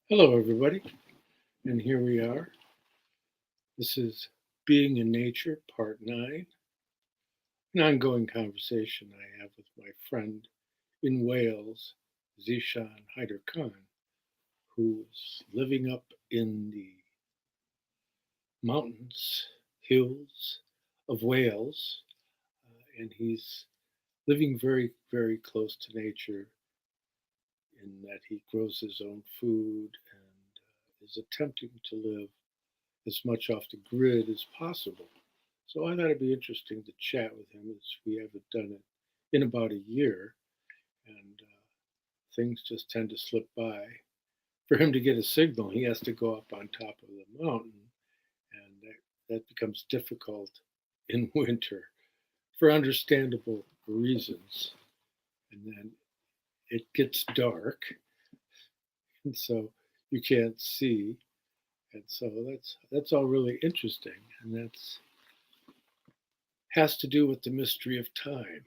Hello, everybody, and here we are. This is Being in Nature, Part 9, an ongoing conversation I have with my friend in Wales, Zeeshan Haider Khan, who's living up in the mountains, hills of Wales, and he's living very, very close to nature in that he grows his own food and is attempting to live as much off the grid as possible. So I thought it'd be interesting to chat with him as we haven't done it in about a year, and things just tend to slip by. For him to get a signal, he has to go up on top of the mountain, and that becomes difficult in winter for understandable reasons. And then it gets dark, and so you can't see. And so that's all really interesting, and that's has to do with the mystery of time.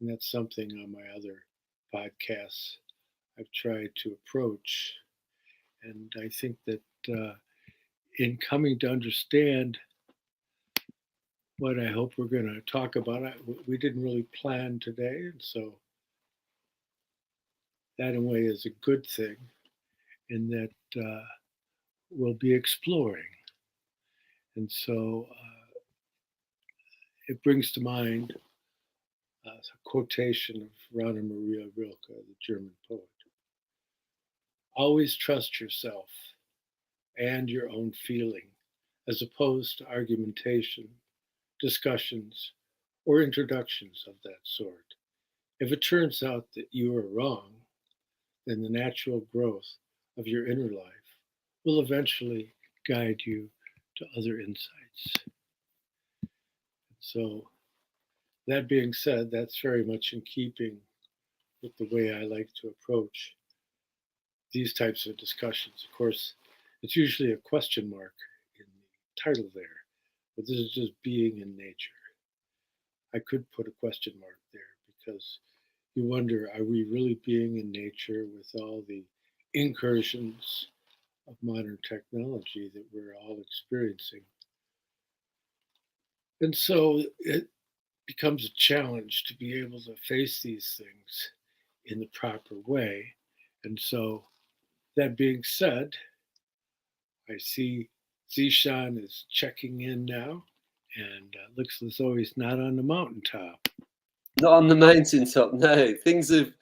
And that's something on my other podcasts I've tried to approach. And I think that in coming to understand what I hope we're going to talk about, we didn't really plan today. And so that, in a way, is a good thing in that we'll be exploring. And so it brings to mind a quotation of Rana Maria Rilke, the German poet. Always trust yourself and your own feeling, as opposed to argumentation, discussions, or introductions of that sort. If it turns out that you are wrong, then the natural growth of your inner life will eventually guide you to other insights. So, that being said, that's very much in keeping with the way I like to approach these types of discussions. Of course, it's usually a question mark in the title there, but this is just being in nature. I could put a question mark there because you wonder, are we really being in nature with all the incursions of modern technology that we're all experiencing? And so it becomes a challenge to be able to face these things in the proper way. And so, that being said, I see Zeeshan is checking in now, and looks as though he's not on the mountaintop. Not on the mountaintop, no. Things have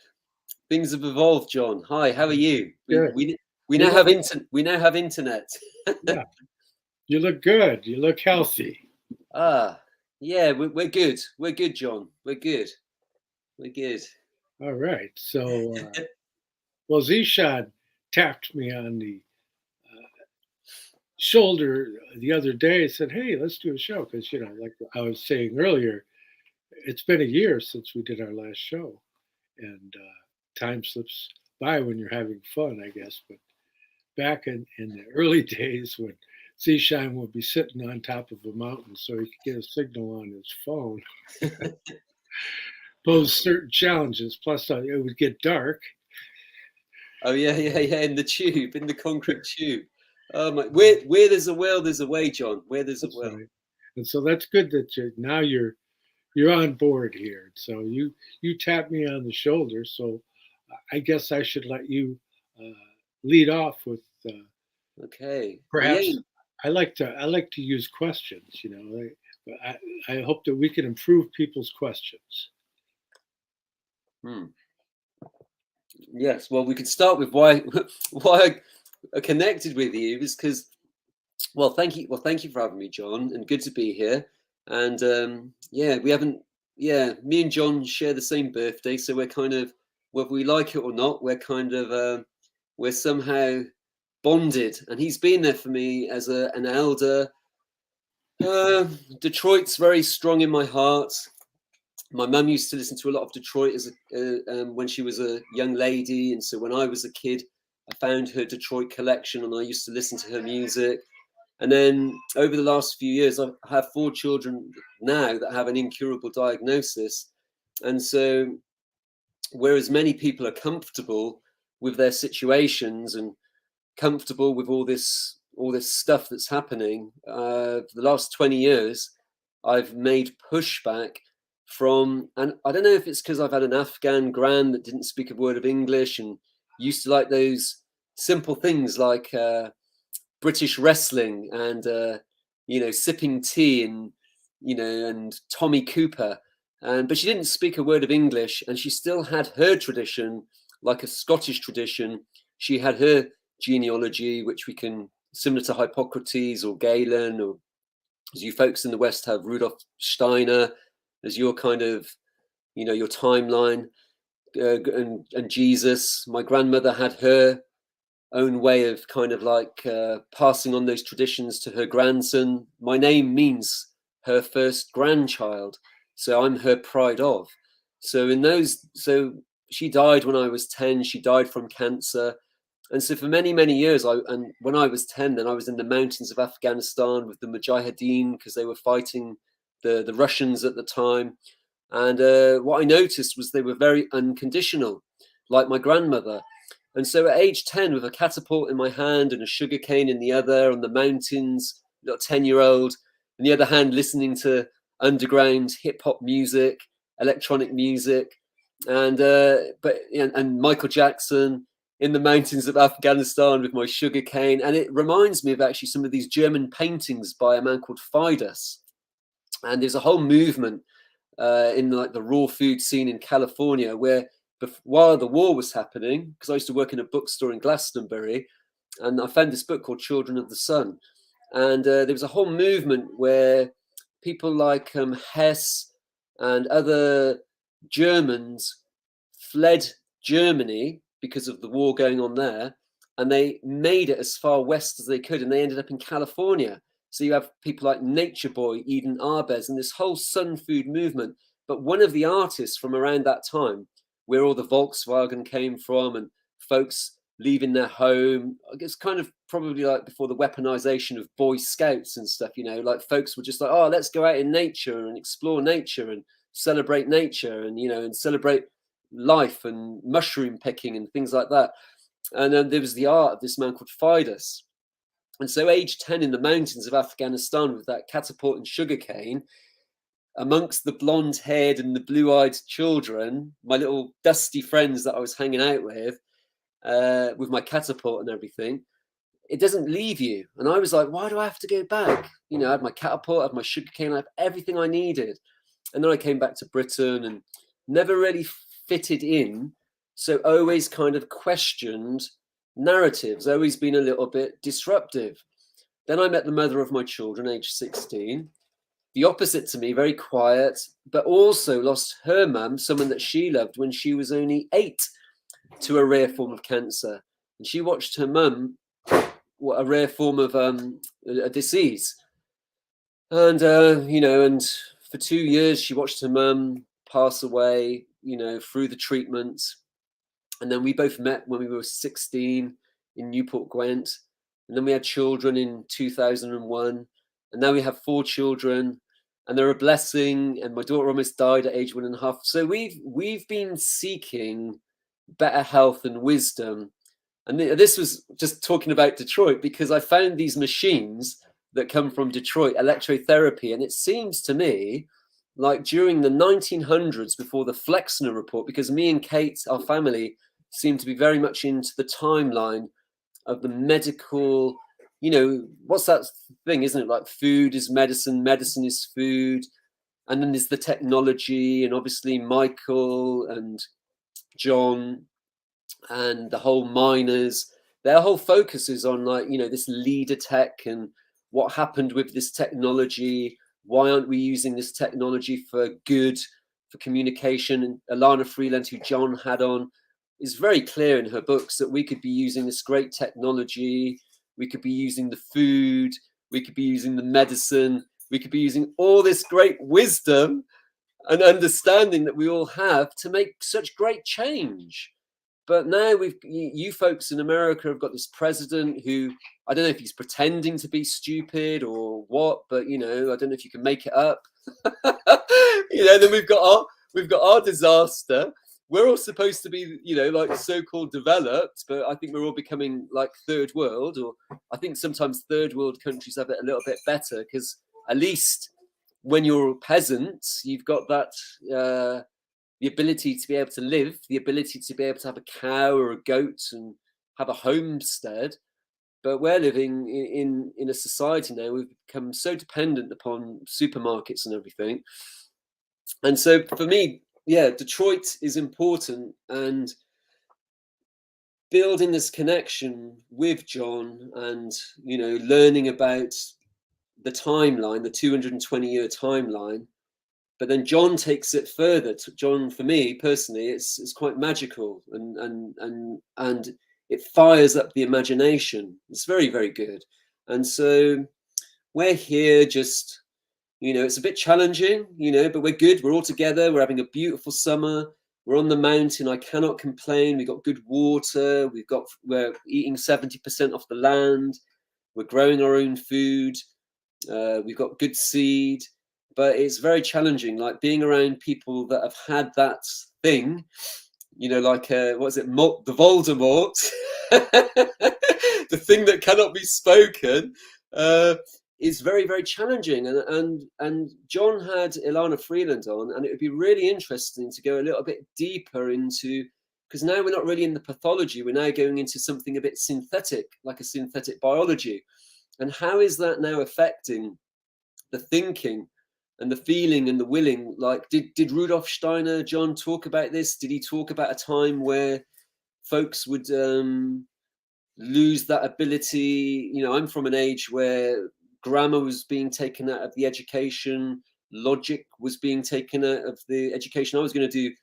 evolved, John. Hi, how are you? We Good. we we You now look, have internet. yeah, you look good. You look healthy. Yeah, we're good. We're good, John. We're good. We're good. All right. So, well, Zeeshan tapped me on the shoulder the other day and said, "Hey, let's do a show." Because, like I was saying earlier, it's been a year since we did our last show, and time slips by when you're having fun, I guess. But back in the early days when Seashine would be sitting on top of a mountain so he could get a signal on his phone, posed certain challenges. Plus, it would get dark. Oh yeah. In the concrete tube. Oh my, where there's a will, there's a way, John. Where there's a That's will. right. And so that's good that now you're on board here. So you tap me on the shoulder. So I guess I should let you uh, lead off with Okay. Well, yeah. perhaps. I like to use questions. But I hope that we can improve people's questions. Hmm. Yes. Well, we could start with why why I connected with you is because thank you. Well, thank you for having me, John, and good to be here. And yeah, we haven't. Yeah, me and John share the same birthday, so we're kind of, whether we like it or not, we're somehow bonded. And he's been there for me as an elder. Detroit's very strong in my heart. My mum used to listen to a lot of Detroit when she was a young lady, and so when I was a kid, I found her Detroit collection, and I used to listen to her music. And then over the last few years, I have 4 children now that have an incurable diagnosis. And so, whereas many people are comfortable with their situations and comfortable with all this stuff that's happening. For the last 20 years, I've made pushback from, and I don't know if it's because I've had an Afghan grand that didn't speak a word of English and used to like those simple things like British wrestling and sipping tea and and Tommy Cooper, but she didn't speak a word of English, and she still had her tradition, like a Scottish tradition. She had her genealogy, which we can, similar to Hippocrates or Galen, or as you folks in the West have Rudolf Steiner as your kind of, your timeline, and Jesus. My grandmother had her own way of kind of like passing on those traditions to her grandson. My name means her first grandchild, so I'm her pride of. So she died when I was 10. She died from cancer. And so for many, many years, and when I was 10, then I was in the mountains of Afghanistan with the Mujahideen, because they were fighting the Russians at the time. And what I noticed was they were very unconditional, like my grandmother. And so at age 10, with a catapult in my hand and a sugarcane in the other, on the mountains, little 10-year-old, on the other hand, listening to underground hip hop music, electronic music, and Michael Jackson, in the mountains of Afghanistan with my sugarcane. And it reminds me of actually some of these German paintings by a man called Fidus. And there's a whole movement in like the raw food scene in California, where while the war was happening, because I used to work in a bookstore in Glastonbury, and I found this book called Children of the Sun. And there was a whole movement where people like Hess and other Germans fled Germany because of the war going on there, and they made it as far west as they could, and they ended up in California. So you have people like Nature Boy, Eden Arbez, and this whole sun food movement. But one of the artists from around that time, where all the Volkswagen came from and folks leaving their home, I guess kind of probably like before the weaponization of Boy Scouts and stuff, like folks were just like, oh, let's go out in nature and explore nature and celebrate nature and, and celebrate life and mushroom picking and things like that. And then there was the art of this man called Fidus. And so age 10 in the mountains of Afghanistan with that catapult and sugarcane, amongst the blonde-haired and the blue-eyed children, my little dusty friends that I was hanging out with my catapult and everything, it doesn't leave you. And I was like, why do I have to go back? I had my catapult, I had my sugarcane, I had everything I needed. And then I came back to Britain and never really fitted in. So always kind of questioned narratives, always been a little bit disruptive. Then I met the mother of my children, age 16. The opposite to me, very quiet, but also lost her mum, someone that she loved, when she was only 8, to a rare form of cancer. And she watched her mum, a rare form of a disease. And, and for 2 years, she watched her mum pass away, through the treatments. And then we both met when we were 16 in Newport Gwent. And then we had children in 2001. And now we have 4 children. And they're a blessing. And my daughter almost died at age 1.5. So we've been seeking better health and wisdom. And this was just talking about Detroit, because I found these machines that come from Detroit, electrotherapy. And it seems to me like during the 1900s, before the Flexner report, because me and Kate, our family, seem to be very much into the timeline of the medical, what's that thing, isn't it? Like food is medicine, medicine is food. And then there's the technology, and obviously Michael and John and the whole miners, their whole focus is on like, this leader tech and what happened with this technology. Why aren't we using this technology for good, for communication? And Alana Freeland, who John had on, is very clear in her books that we could be using this great technology. We could be using the food. We could be using the medicine. We could be using all this great wisdom and understanding that we all have to make such great change. But now you folks in America have got this president who, I don't know if he's pretending to be stupid or what, but I don't know if you can make it up. Then we've got our disaster we're all supposed to be, you know, like so-called developed, but I think we're all becoming like third world, or I think sometimes third world countries have it a little bit better, because at least when you're a peasant, you've got that the ability to be able to live, the ability to be able to have a cow or a goat and have a homestead. But we're living in a society now, we've become so dependent upon supermarkets and everything. And so for me, yeah, Detroit is important, and building this connection with John and, you know, learning about the timeline, the 220-year timeline. But then John takes it further. John, for me personally, it's quite magical, and it fires up the imagination. It's very, very good. And so we're here just, you know, it's a bit challenging, you know, but we're good. We're all together. We're having a beautiful summer. We're on the mountain. I cannot complain. We've got good water. We're eating 70% off the land. We're growing our own food. We've got good seed. But it's very challenging, like being around people that have had that thing, you know, like what is it, the Voldemort, the thing that cannot be spoken, is very, very challenging. And John had Ilana Freeland on, and it would be really interesting to go a little bit deeper into, because now we're not really in the pathology, we're now going into something a bit synthetic, like a synthetic biology. And how is that now affecting the thinking and the feeling and the willing? Like, did Rudolf Steiner, John, talk about this? Did he talk about a time where folks would lose that ability? You know, I'm from an age where grammar was being taken out of the education, logic was being taken out of the education. I was going to do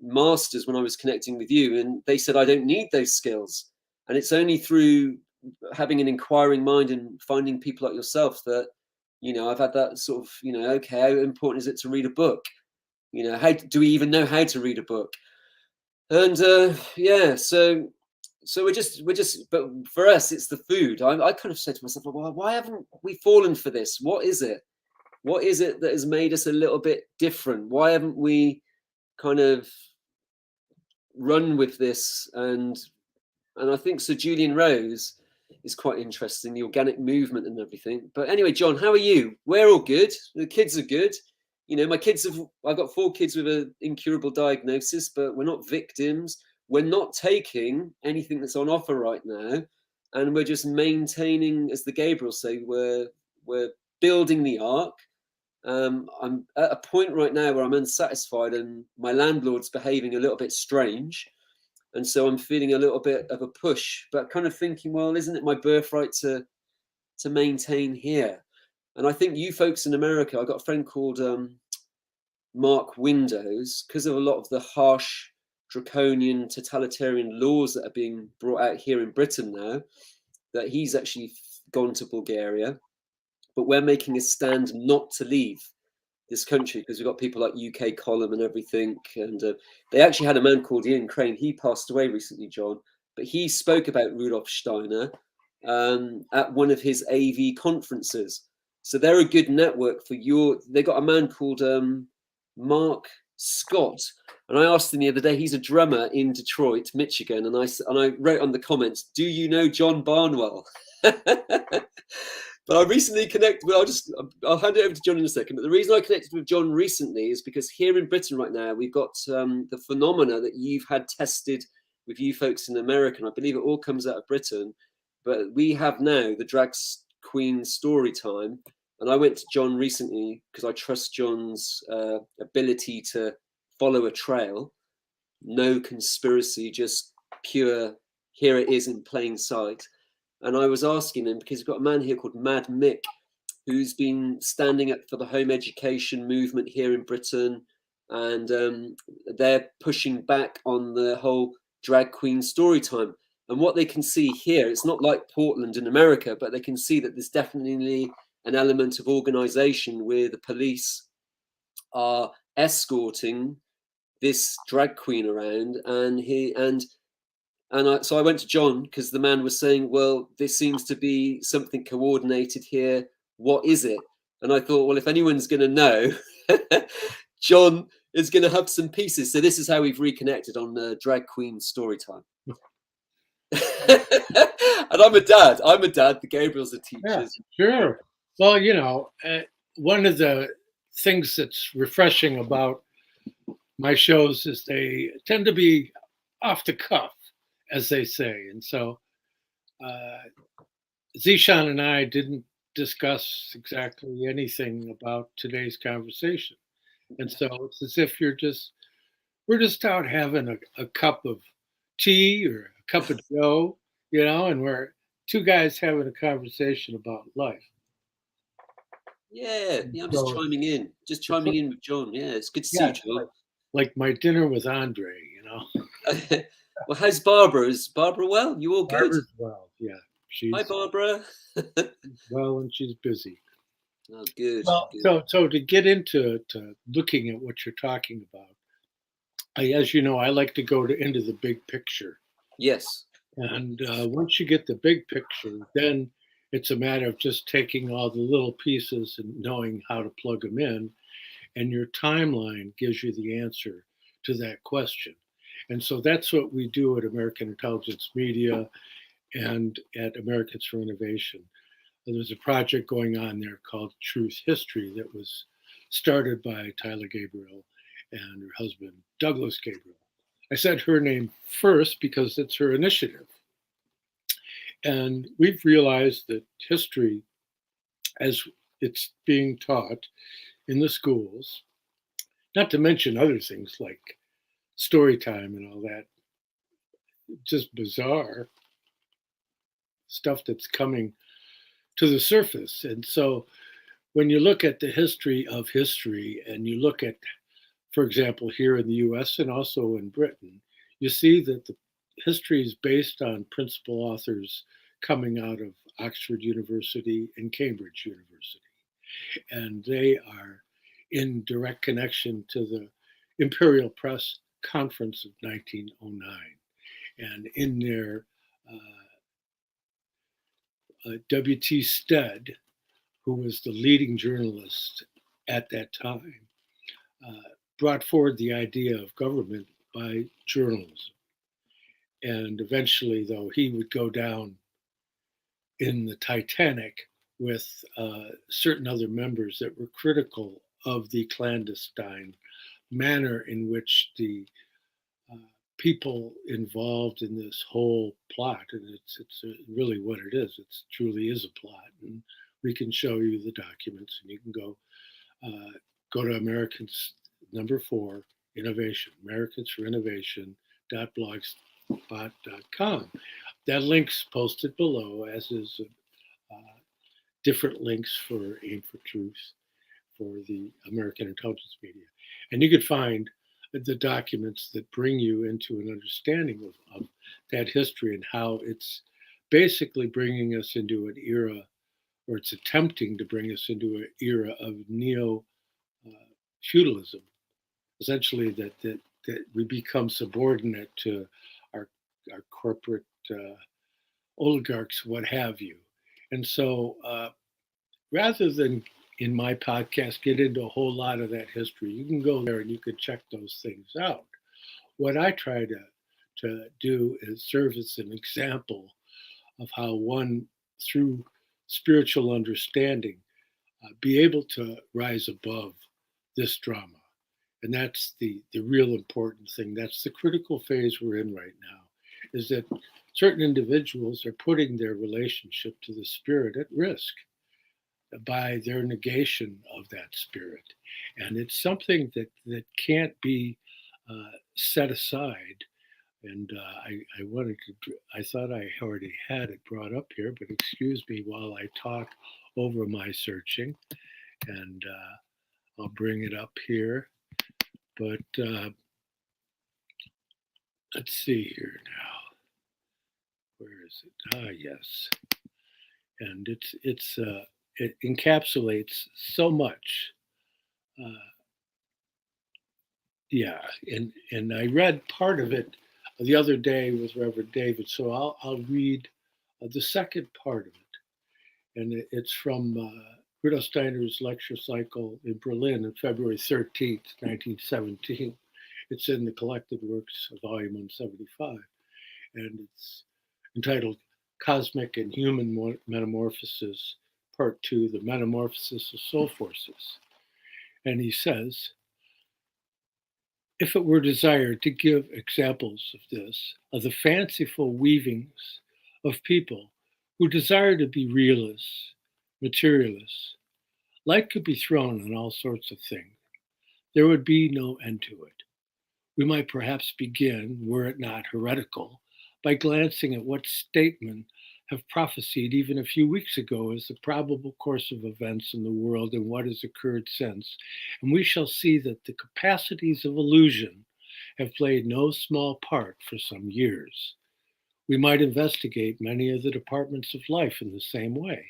masters when I was connecting with you, and they said I don't need those skills. And it's only through having an inquiring mind and finding people like yourself that, you know, I've had that sort of, you know, okay, how important is it to read a book? You know, how do we even know how to read a book? And yeah, so we're just, but for us, it's the food. I kind of said to myself, well, why haven't we fallen for this? What is it? What is it that has made us a little bit different? Why haven't we kind of run with this? And I think Sir Julian Rose is quite interesting, the organic movement and everything. But anyway, John, how are you? We're all good. The kids are good. You know, I've got 4 kids with an incurable diagnosis, but we're not victims. We're not taking anything that's on offer right now. And we're just maintaining, as the Gabriel say, we're building the ark. I'm at a point right now where I'm unsatisfied and my landlord's behaving a little bit strange. And so I'm feeling a little bit of a push, but kind of thinking, well, isn't it my birthright to maintain here? And I think you folks in America, I've got a friend called Mark Windows, because of a lot of the harsh, draconian, totalitarian laws that are being brought out here in Britain now, that he's actually gone to Bulgaria. But we're making a stand not to leave this country, because we've got people like UK Column and everything. And they actually had a man called Ian Crane. He passed away recently, John, but he spoke about Rudolf Steiner at one of his AV conferences. So they're a good network for they got a man called Mark Scott. And I asked him the other day, he's a drummer in Detroit, Michigan. And I wrote on the comments, do you know John Barnwell? But I recently connected with, I'll hand it over to John in a second. But the reason I connected with John recently is because here in Britain right now, we've got the phenomena that you've had tested with you folks in America. And I believe it all comes out of Britain. But we have now the drag queen story time. And I went to John recently because I trust John's ability to follow a trail. No conspiracy, just pure, here it is in plain sight. And I was asking him, because we've got a man here called Mad Mick, who's been standing up for the home education movement here in Britain. And they're pushing back on the whole drag queen story time. And what they can see here, it's not like Portland in America, but they can see that there's definitely an element of organization where the police are escorting this drag queen around. So I went to John, because the man was saying, well, this seems to be something coordinated here. What is it? And I thought, well, if anyone's going to know, John is going to have some pieces. So this is how we've reconnected on Drag Queen Storytime. And I'm a dad. The Gabriel's a teacher. Yeah, sure. Well, you know, one of the things that's refreshing about my shows is they tend to be off the cuff, as they say. And so Zeeshan and I didn't discuss exactly anything about today's conversation. And so it's as if we're just out having a cup of tea or a cup of joe, you know, and we're two guys having a conversation about life. Yeah, I'm just chiming in with John. Yeah, it's good to see you, John. Like my dinner with Andre, you know. Well, how's Barbara? Is Barbara well? You all good? Barbara's well, yeah. Hi, Barbara. Well, and she's busy. Oh, good. Well, good. So to get into looking at what you're talking about, as you know, I like to go into the big picture. Yes. And once you get the big picture, then it's a matter of just taking all the little pieces and knowing how to plug them in. And your timeline gives you the answer to that question. And so that's what we do at American Intelligence Media and at Americans for Innovation. There's a project going on there called Truth History that was started by Tyler Gabriel and her husband, Douglas Gabriel. I said her name first because it's her initiative. And we've realized that history, as it's being taught in the schools, not to mention other things like story time and all that, just bizarre stuff that's coming to the surface. And so when you look at the history of history and you look at, for example, here in the US and also in Britain, you see that the history is based on principal authors coming out of Oxford University and Cambridge University. And they are in direct connection to the Imperial Press Conference of 1909. And in there, W.T. Stead, who was the leading journalist at that time, brought forward the idea of government by journalism. And eventually, though, he would go down in the Titanic with certain other members that were critical of the clandestine manner in which the people involved in this whole plot, and it's really what it is. It truly is a plot, and we can show you the documents, and you can go to Americans #4 Innovation, Americans for Innovation.blogspot.com. That link's posted below, as is different links for Aim for Truth for the American Intelligence Media. And you could find the documents that bring you into an understanding of that history and how it's basically bringing us into an era, or it's attempting to bring us into an era of neo-feudalism. Essentially, that we become subordinate to our corporate oligarchs, what have you. And so rather than in my podcast get into a whole lot of that history, you can go there and you can check those things out. What I try to do is serve as an example of how one, through spiritual understanding, be able to rise above this drama. And that's the real important thing. That's the critical phase we're in right now, is that certain individuals are putting their relationship to the spirit at risk by their negation of that spirit. And it's something that can't be set aside. And I thought I already had it brought up here, but excuse me while I talk over my searching, and I'll bring it up here. But let's see here now. Where is it? Ah, yes. And it encapsulates so much. Yeah, and I read part of it the other day with Reverend David, so I'll read the second part of it, and it's from Rudolf Steiner's lecture cycle in Berlin on February 13th, 1917. It's in the Collected Works of Volume 175, and it's entitled Cosmic and Human Metamorphosis, Part 2, The Metamorphosis of Soul Forces. And he says, if it were desired to give examples of this, of the fanciful weavings of people who desire to be realists, materialists, light could be thrown on all sorts of things. There would be no end to it. We might perhaps begin, were it not heretical, by glancing at what statesmen have prophesied even a few weeks ago as the probable course of events in the world and what has occurred since, and we shall see that the capacities of illusion have played no small part for some years. We might investigate many of the departments of life in the same way,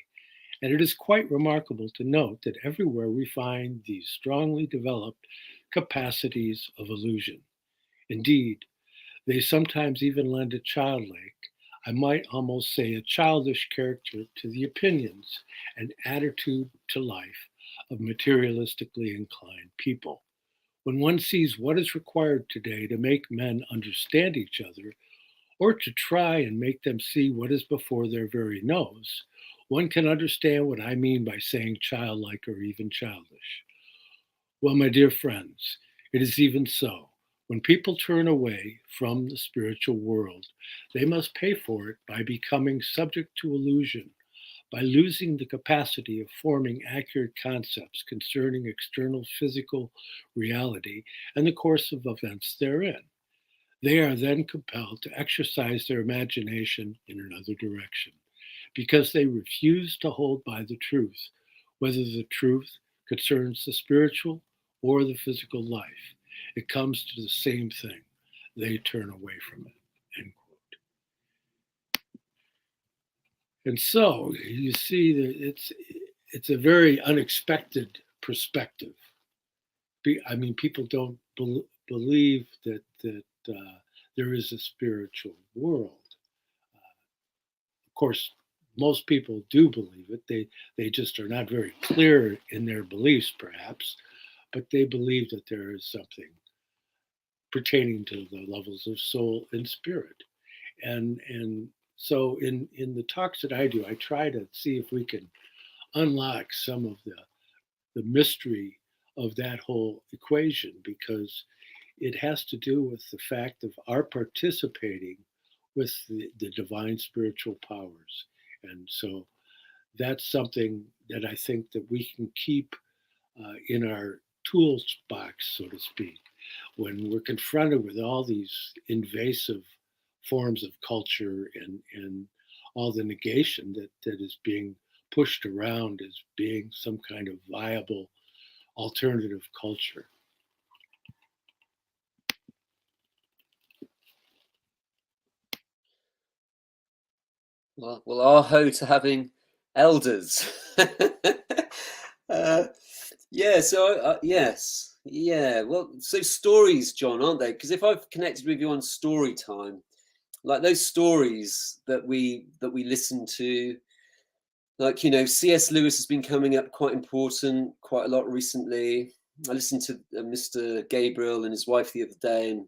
and it is quite remarkable to note that everywhere we find these strongly developed capacities of illusion. Indeed, they sometimes even lend a childlike, I might almost say a childish character to the opinions and attitude to life of materialistically inclined people. When one sees what is required today to make men understand each other, or to try and make them see what is before their very nose, one can understand what I mean by saying childlike or even childish. Well, my dear friends, it is even so. When people turn away from the spiritual world, they must pay for it by becoming subject to illusion, by losing the capacity of forming accurate concepts concerning external physical reality and the course of events therein. They are then compelled to exercise their imagination in another direction, because they refuse to hold by the truth, whether the truth concerns the spiritual or the physical life. It comes to the same thing. They turn away from it. End quote. And so you see that it's a very unexpected perspective. I mean, people don't believe that there is a spiritual world. Of course, most people do believe it. They just are not very clear in their beliefs, perhaps, but they believe that there is something pertaining to the levels of soul and spirit. And so in the talks that I do, I try to see if we can unlock some of the mystery of that whole equation, because it has to do with the fact of our participating with the divine spiritual powers. And so that's something that I think that we can keep in our toolbox, so to speak, when we're confronted with all these invasive forms of culture and all the negation that is being pushed around as being some kind of viable alternative culture. Well, aho to having elders. Yeah, so yes, yeah. Well, so stories, John, aren't they? Because if I've connected with you on story time, like those stories that we listen to, like C.S. Lewis has been coming up quite important quite a lot recently. I listened to Mr. Gabriel and his wife the other day, and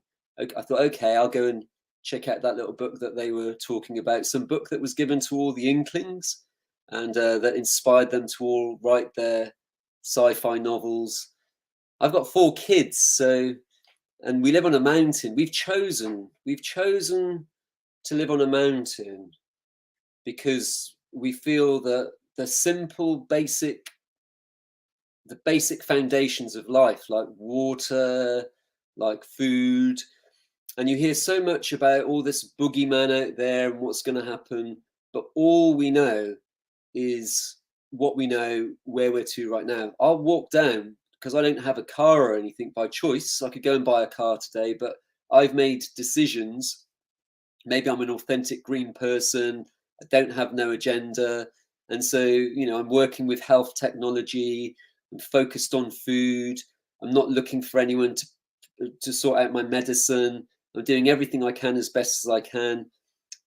I thought, okay, I'll go and check out that little book that they were talking about. Some book that was given to all the Inklings, and that inspired them to all write their sci-fi novels. I've got 4 kids, and we live on a mountain. We've chosen to live on a mountain because we feel that the basic foundations of life, like water, like food, and you hear so much about all this boogeyman out there and what's going to happen, but all we know is what we know where we're to right now. I'll walk down because I don't have a car or anything by choice. I could go and buy a car today, but I've made decisions. Maybe I'm an authentic green person. I don't have no agenda. And so, I'm working with health technology. I'm focused on food. I'm not looking for anyone to sort out my medicine. I'm doing everything I can as best as I can.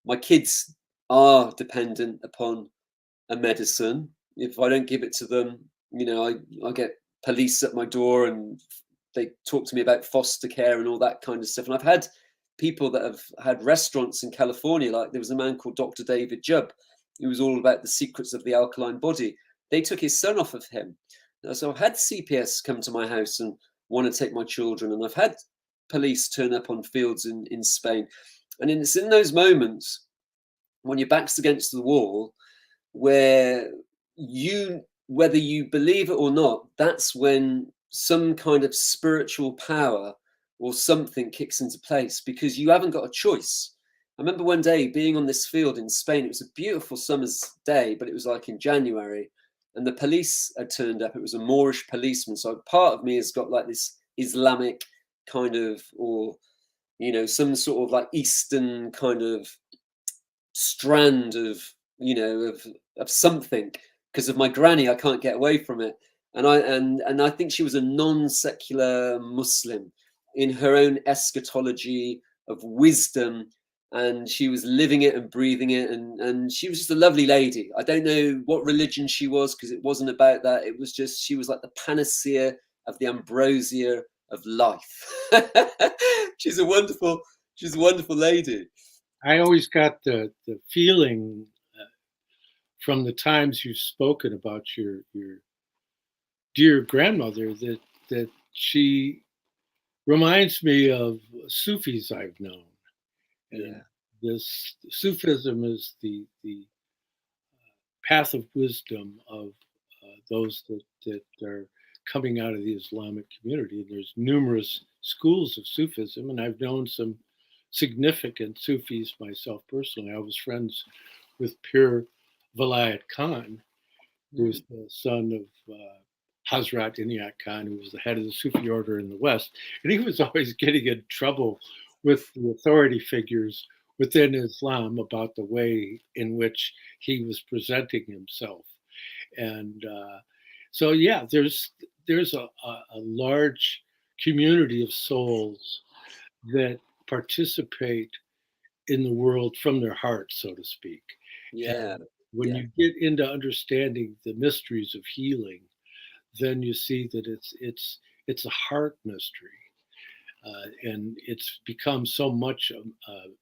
My kids are dependent upon a medicine, if I don't give it to them, you know, I get police at my door and they talk to me about foster care and all that kind of stuff. And I've had people that have had restaurants in California, like there was a man called Dr. David Jubb, who was all about the secrets of the alkaline body. They took his son off of him. So I've had CPS come to my house and want to take my children, and I've had police turn up on fields in Spain. And it's in those moments when your back's against the wall where whether you believe it or not, that's when some kind of spiritual power or something kicks into place, because you haven't got a choice. I remember one day being on this field in Spain. It was a beautiful summer's day, but it was like in January, and the police had turned up. It was a Moorish policeman. So part of me has got like this Islamic kind of, or, you know, some sort of like Eastern kind of strand of, you know, of something. Because of my granny, I can't get away from it. And I think she was a non-secular Muslim in her own eschatology of wisdom, and she was living it and breathing it, and she was just a lovely lady. I don't know what religion she was, because it wasn't about that. It was just, she was like the panacea of the ambrosia of life. she's a wonderful lady. I always got the feeling from the times you've spoken about your dear grandmother that she reminds me of Sufis I've known. And this Sufism is the path of wisdom of those that are coming out of the Islamic community. And there's numerous schools of Sufism, and I've known some significant Sufis myself personally. I was friends with Pir Vilayat Khan, who was the son of Hazrat Inayat Khan, who was the head of the Sufi order in the West. And he was always getting in trouble with the authority figures within Islam about the way in which he was presenting himself. And so, yeah, there's a large community of souls that participate in the world from their heart, so to speak. Yeah. And when you get into understanding the mysteries of healing, then you see that it's a heart mystery. And it's become so much a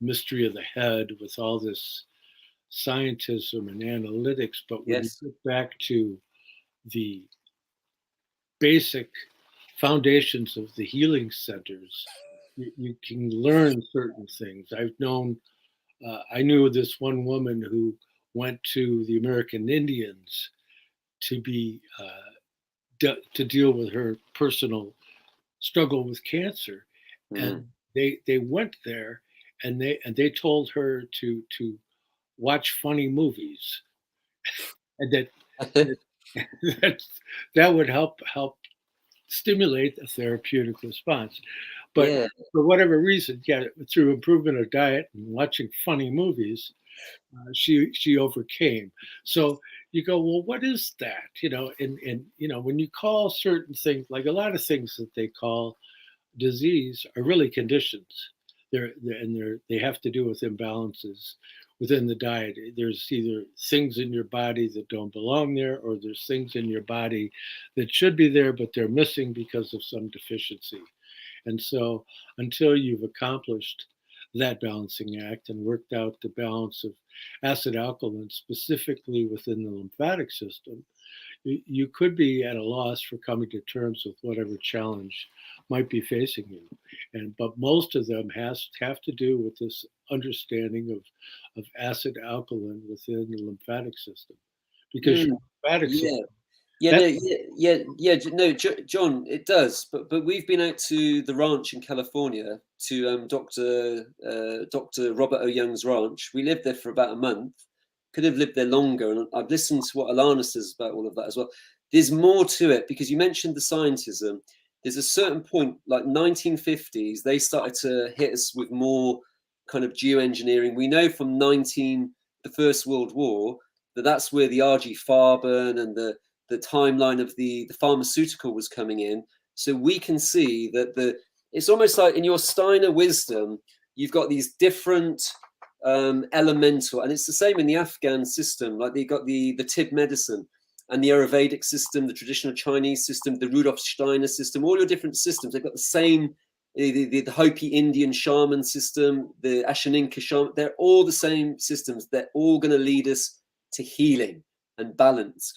mystery of the head with all this scientism and analytics. But when you get back to the basic foundations of the healing centers, you can learn certain things. I knew this one woman who went to the American Indians to deal with her personal struggle with cancer, and they went there, and they told her to watch funny movies, and that would help stimulate a therapeutic response. But for whatever reason, through improvement of diet and watching funny movies, she overcame. So you go, well, what is that? You know, and you know, when you call certain things, like a lot of things that they call disease, are really conditions. They have to do with imbalances within the diet. There's either things in your body that don't belong there, or there's things in your body that should be there, but they're missing because of some deficiency. And so until you've accomplished that balancing act and worked out the balance of acid alkaline specifically within the lymphatic system, you could be at a loss for coming to terms with whatever challenge might be facing you. But most of them have to do with this understanding of acid alkaline within the lymphatic system, because your lymphatic system. No, John, it does. But we've been out to the ranch in California, to Dr. Robert O. Young's ranch. We lived there for about a month. Could have lived there longer, and I've listened to what Alana says about all of that as well. There's more to it, because you mentioned the scientism. There's a certain point, like 1950s, they started to hit us with more kind of geoengineering. We know from the First World War, that's where the R.G. Farben and the timeline of the pharmaceutical was coming in. So we can see that it's almost like in your Steiner wisdom, you've got these different elemental, and it's the same in the Afghan system. Like they got the Tib medicine. and the Ayurvedic system, the traditional Chinese system, the Rudolf Steiner system, all your different systems, they've got the same, the Hopi Indian shaman system, the Ashaninka shaman, they're all the same systems. They're all going to lead us to healing and balance.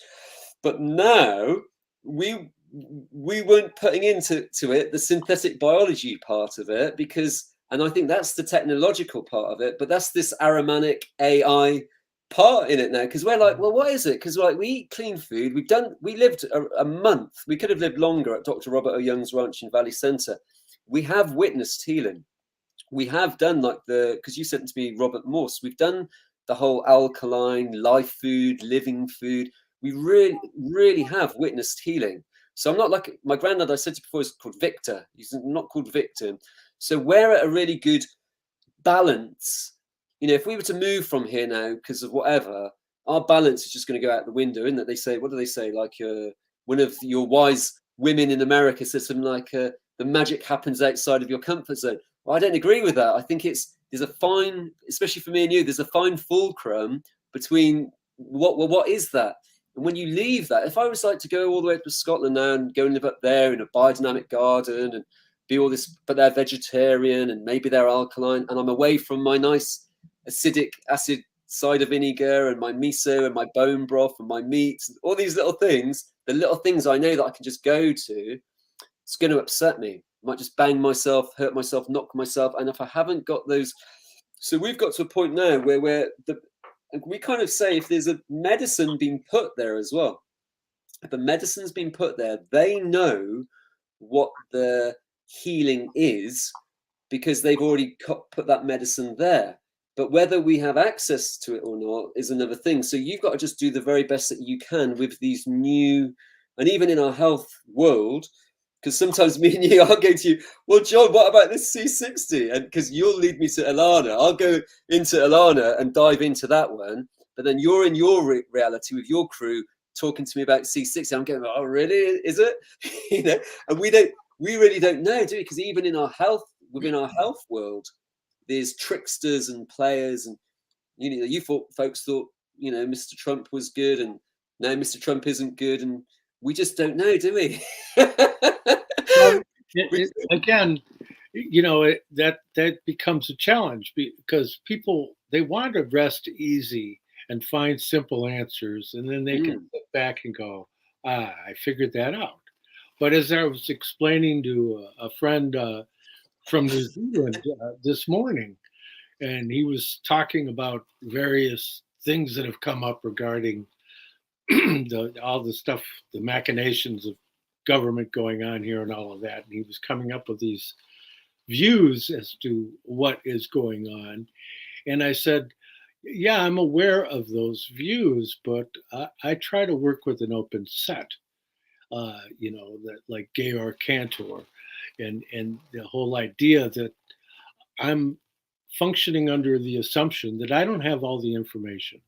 But now we weren't putting into it the synthetic biology part of it, because, and I think that's the technological part of it, but that's this Aramanic AI part in it now, because we're like, well, what is it? Because like we eat clean food, we lived a month, we could have lived longer at Dr. Robert O. Young's ranch in Valley Centre. We have witnessed healing. We have done like because you said to me, Robert Morse, we've done the whole alkaline life food, living food. We really have witnessed healing. So I'm not like my granddad, I said to you before, is called Victor. He's not called Victor. So we're at a really good balance. You know, if we were to move from here now because of whatever, our balance is just going to go out the window, isn't it? They say, what do they say? Like one of your wise women in America says something like, the magic happens outside of your comfort zone. Well, I don't agree with that. I think there's a fine, especially for me and you, there's a fine fulcrum between what is that? And when you leave that, if I was like to go all the way up to Scotland now and go and live up there in a biodynamic garden and be all this, but they're vegetarian and maybe they're alkaline, and I'm away from my nice acidic acid cider vinegar and my miso and my bone broth and my meat, all these little things, the little things I know that I can just go to, it's going to upset me. I might just bang myself, hurt myself, knock myself. And if I haven't got those, so we've got to a point now where we kind of say if there's a medicine being put there as well, if the medicine's been put there, they know what the healing is because they've already put that medicine there. But whether we have access to it or not is another thing. So you've got to just do the very best that you can with these new, and even in our health world, because sometimes me and you, I'll go to you, well, John, what about this C60? And because you'll lead me to Alana, I'll go into Alana and dive into that one. But then you're in your reality with your crew talking to me about C60. I'm going, oh, really? Is it? You know, and we really don't know, do we? Because even in our health, within our health world, there's tricksters and players, and you know, folks thought, you know, Mr. Trump was good, and now Mr. Trump isn't good, and we just don't know, do we? Well, again, you know, that becomes a challenge because people, they want to rest easy and find simple answers, and then they can sit back and go, I figured that out. But as I was explaining to a friend from New Zealand this morning, and he was talking about various things that have come up regarding all the stuff, the machinations of government going on here and all of that. And he was coming up with these views as to what is going on. And I said, yeah, I'm aware of those views, but I try to work with an open set, you know, that like Georg Cantor, and the whole idea that I'm functioning under the assumption that I don't have all the information.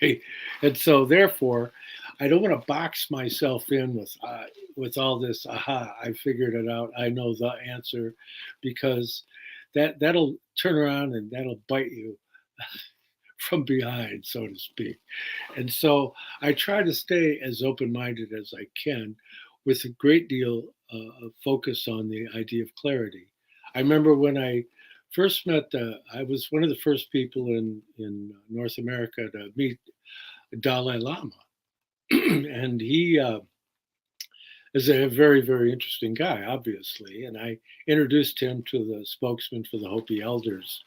Okay. And so therefore, I don't want to box myself in with all this, I figured it out, I know the answer, because that'll turn around and that'll bite you from behind, so to speak. And so I try to stay as open-minded as I can with a great deal of focus on the idea of clarity. I remember when I first met, I was one of the first people in North America to meet Dalai Lama. And he is a very, very interesting guy, obviously. And I introduced him to the spokesman for the Hopi elders,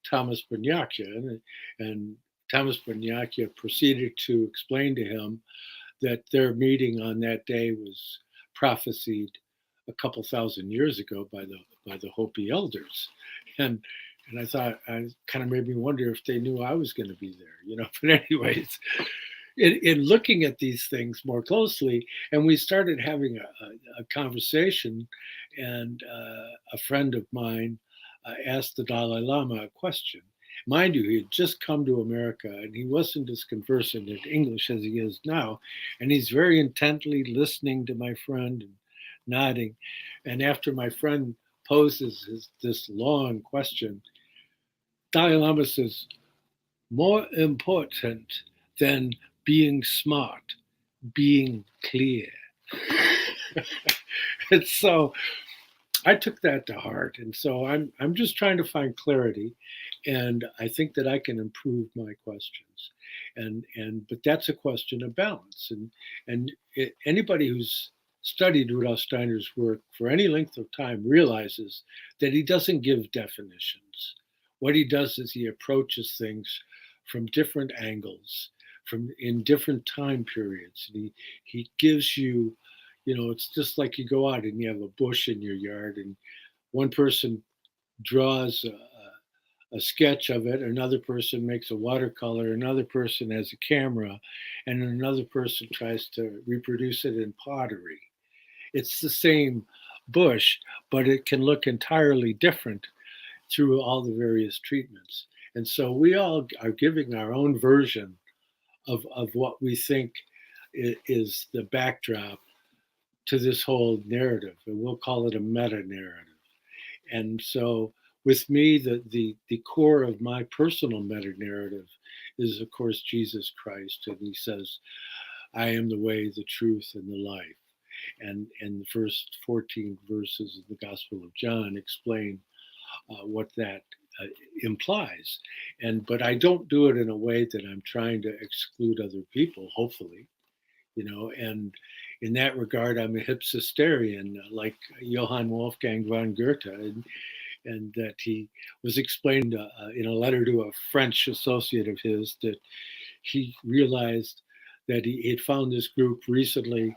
Thomas Banyakya. And Thomas Banyakya proceeded to explain to him that their meeting on that day was prophesied a couple thousand years ago by the Hopi elders. And I thought, I kind of made me wonder if they knew I was going to be there, you know. But anyways, in looking at these things more closely, and we started having a conversation, and a friend of mine asked the Dalai Lama a question. Mind you, he had just come to America, and he wasn't as conversant in English as he is now, and he's very intently listening to my friend and nodding. And after my friend poses this long question, Dalai Lama says, more important than being smart, being clear. And so I took that to heart, and so I'm just trying to find clarity, and I think that I can improve my questions, and but that's a question of balance, and anybody who's studied Rudolf Steiner's work for any length of time realizes that he doesn't give definitions. What he does is he approaches things from different angles, from in different time periods, and he gives you, you know, it's just like you go out and you have a bush in your yard, and one person draws a sketch of it, another person makes a watercolor, another person has a camera, and another person tries to reproduce it in pottery. It's the same bush, but it can look entirely different through all the various treatments. And so we all are giving our own version of what we think is the backdrop to this whole narrative, and we'll call it a meta narrative. And so, with me, the core of my personal meta narrative is, of course, Jesus Christ, and he says, "I am the way, the truth, and the life." And the first 14 verses of the Gospel of John explain what that implies. But I don't do it in a way that I'm trying to exclude other people. Hopefully, you know, and in that regard, I'm a hipsisterian, like Johann Wolfgang von Goethe, and that he was explained in a letter to a French associate of his that he realized that he had found this group recently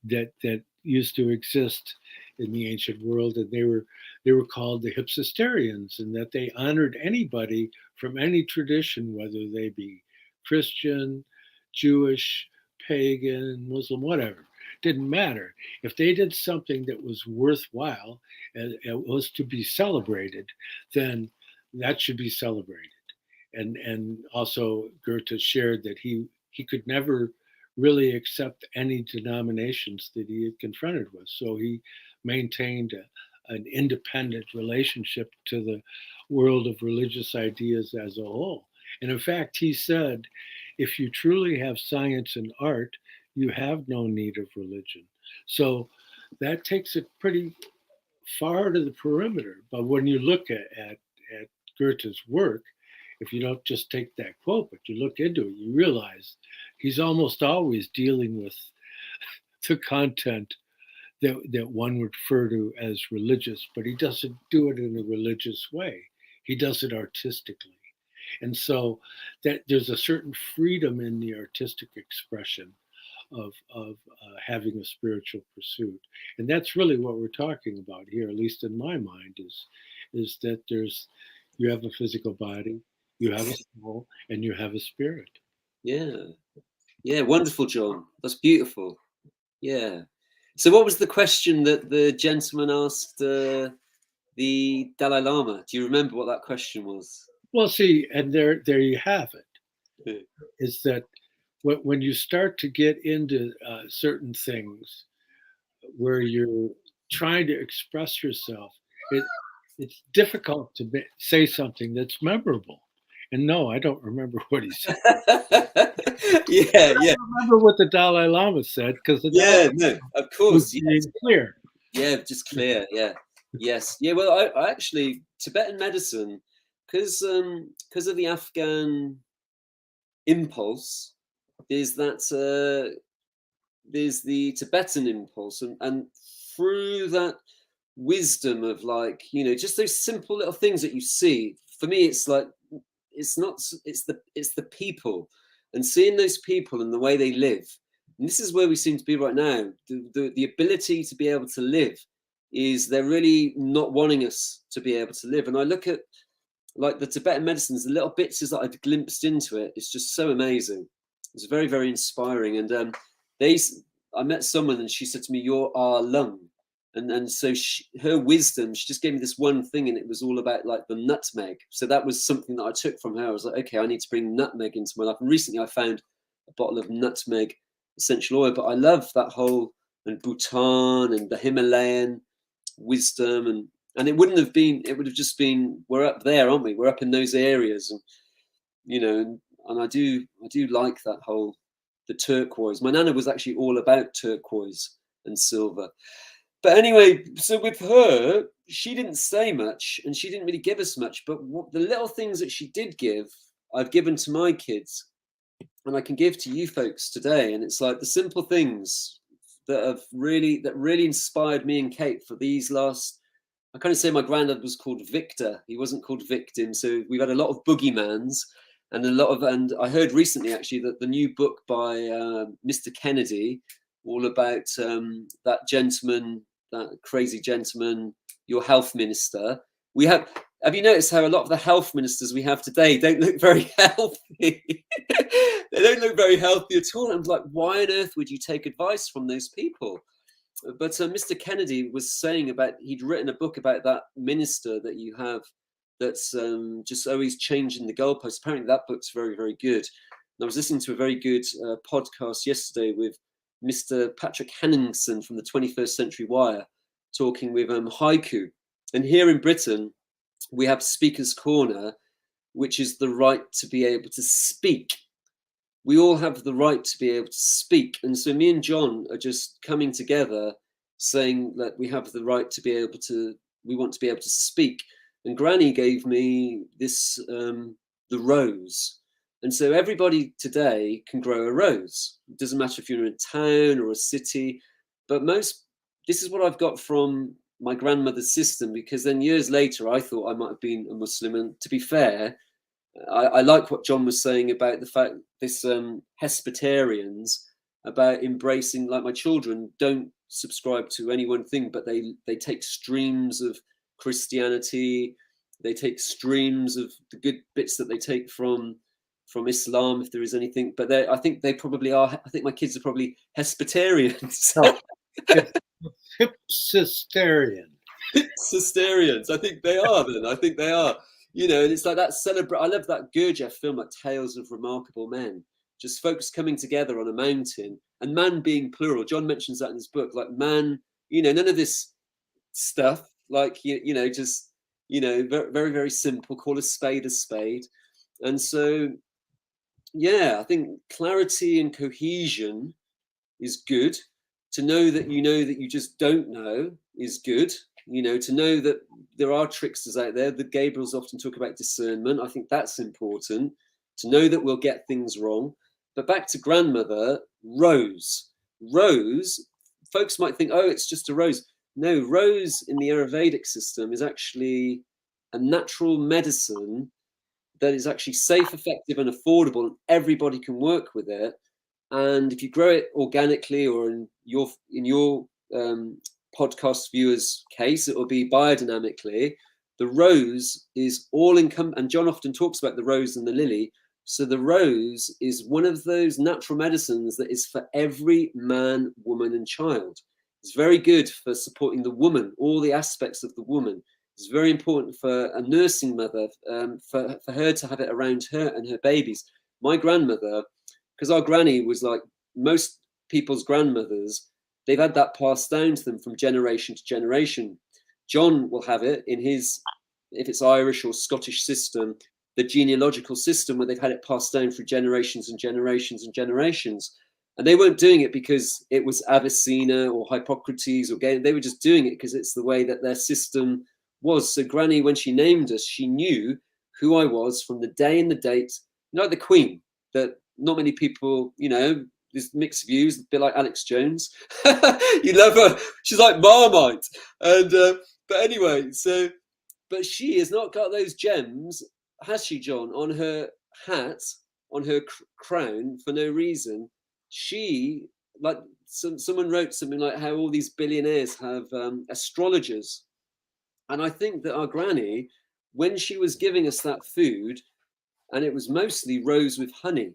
that used to exist in the ancient world, and they were called the hipsisterians, and that they honored anybody from any tradition, whether they be Christian, Jewish, pagan, Muslim, whatever. Didn't matter. If they did something that was worthwhile and it was to be celebrated, then that should be celebrated. And also Goethe shared that he could never really accept any denominations that he had confronted with. So he maintained an independent relationship to the world of religious ideas as a whole. And in fact, he said, if you truly have science and art, you have no need of religion. So that takes it pretty far to the perimeter. But when you look at Goethe's work, if you don't just take that quote, but you look into it, you realize he's almost always dealing with the content that one would refer to as religious, but he doesn't do it in a religious way. He does it artistically. And so that there's a certain freedom in the artistic expression of having a spiritual pursuit. And that's really what we're talking about here, at least in my mind, is that you have a physical body, you have a soul, and you have a spirit. Yeah, wonderful, John. That's beautiful. Yeah. So what was the question that the gentleman asked the Dalai Lama? Do you remember what that question was? Well, see, and there you have it. Yeah. Is that when you start to get into certain things where you're trying to express yourself, it's difficult to say something that's memorable. And no, I don't remember what he said. Yeah. I remember what the Dalai Lama said, because no, of course, yes. Clear. Yeah, just clear. Yeah, yes, yeah. Well, I actually Tibetan medicine, because of the Afghan impulse, there's that there's the Tibetan impulse, and through that wisdom of, like, you know, just those simple little things that you see. For me, it's like it's the people, and seeing those people and the way they live. And this is where we seem to be right now. The ability to be able to live is, they're really not wanting us to be able to live. And I look at, like, the Tibetan medicines, the little bits that I've glimpsed into it. It's just so amazing. It's very, very inspiring. And I met someone and she said to me, "You're our lung." And so her wisdom, she just gave me this one thing, and it was all about, like, the nutmeg. So that was something that I took from her. I was like, okay, I need to bring nutmeg into my life. And recently I found a bottle of nutmeg essential oil. But I love that whole, and Bhutan and the Himalayan wisdom, and it would have just been, we're up there, aren't we? We're up in those areas, and you know, and I do like that whole, the turquoise. My nana was actually all about turquoise and silver. But anyway, so with her, she didn't say much and she didn't really give us much. But the little things that she did give, I've given to my kids and I can give to you folks today. And it's like the simple things that really inspired me and Kate for these last, I kind of say my granddad was called Victor. He wasn't called Victim. So we've had a lot of boogeymans and I heard recently actually that the new book by Mr. Kennedy, all about that gentleman, that crazy gentleman, your health minister. Have you noticed how a lot of the health ministers we have today don't look very healthy? They don't look very healthy at all. I'm like, why on earth would you take advice from those people? But Mr. Kennedy was saying he'd written a book about that minister that you have that's just always changing the goalposts. Apparently that book's very, very good. And I was listening to a very good podcast yesterday with Mr. Patrick Henningsen from the 21st Century Wire, talking with Haiku. And here in Britain, we have Speaker's Corner, which is the right to be able to speak. We all have the right to be able to speak. And so me and John are just coming together saying that we have the right to be able to, we want to be able to speak. And Granny gave me this, the rose. And so everybody today can grow a rose. It doesn't matter if you're in a town or a city, but this is what I've got from my grandmother's system, because then years later, I thought I might have been a Muslim. And to be fair, I like what John was saying about the fact this Hespitarians about embracing, like my children don't subscribe to any one thing, but they take streams of Christianity, they take streams of the good bits that they take from Islam, if there is anything. But I think they probably are. I think my kids are probably Hespitarians. Oh, Hipsisterian. Hipsisterians. I think they are. Then I think they are. You know, and it's like that I love that Gurdjieff film, like Tales of Remarkable Men. Just folks coming together on a mountain, and man being plural. John mentions that in his book. Like man, you know, none of this stuff. Like you know, just very, very, very simple. Call a spade a spade. And so, yeah, I think clarity and cohesion is good. To know that you just don't know is good. You know, to know that there are tricksters out there. The Gabriels often talk about discernment. I think that's important. To know that we'll get things wrong. But back to grandmother, rose. Rose, folks might think, oh, it's just a rose. No, rose in the Ayurvedic system is actually a natural medicine that is actually safe, effective, and affordable, and everybody can work with it. And if you grow it organically, or in your podcast viewers' case, it will be biodynamically. The rose is and John often talks about the rose and the lily. So the rose is one of those natural medicines that is for every man, woman, and child. It's very good for supporting the woman, all the aspects of the woman. It's very important for a nursing mother, for her to have it around her and her babies. My grandmother, because our granny was like most people's grandmothers, they've had that passed down to them from generation to generation. John will have it in his, if it's Irish or Scottish system, the genealogical system, where they've had it passed down through generations and generations and generations. And they weren't doing it because it was Avicenna or Hippocrates or Galen. They were just doing it because it's the way that their system was. So Granny, when she named us, she knew who I was from the day and the date, like the Queen, that not many people, there's mixed views, a bit like Alex Jones. You love her. She's like Marmite. And but anyway, but she has not got those gems, has she, John, on her hat, on her crown for no reason. She, like someone wrote something like how all these billionaires have astrologers. And I think that our granny, when she was giving us that food, and it was mostly rose with honey.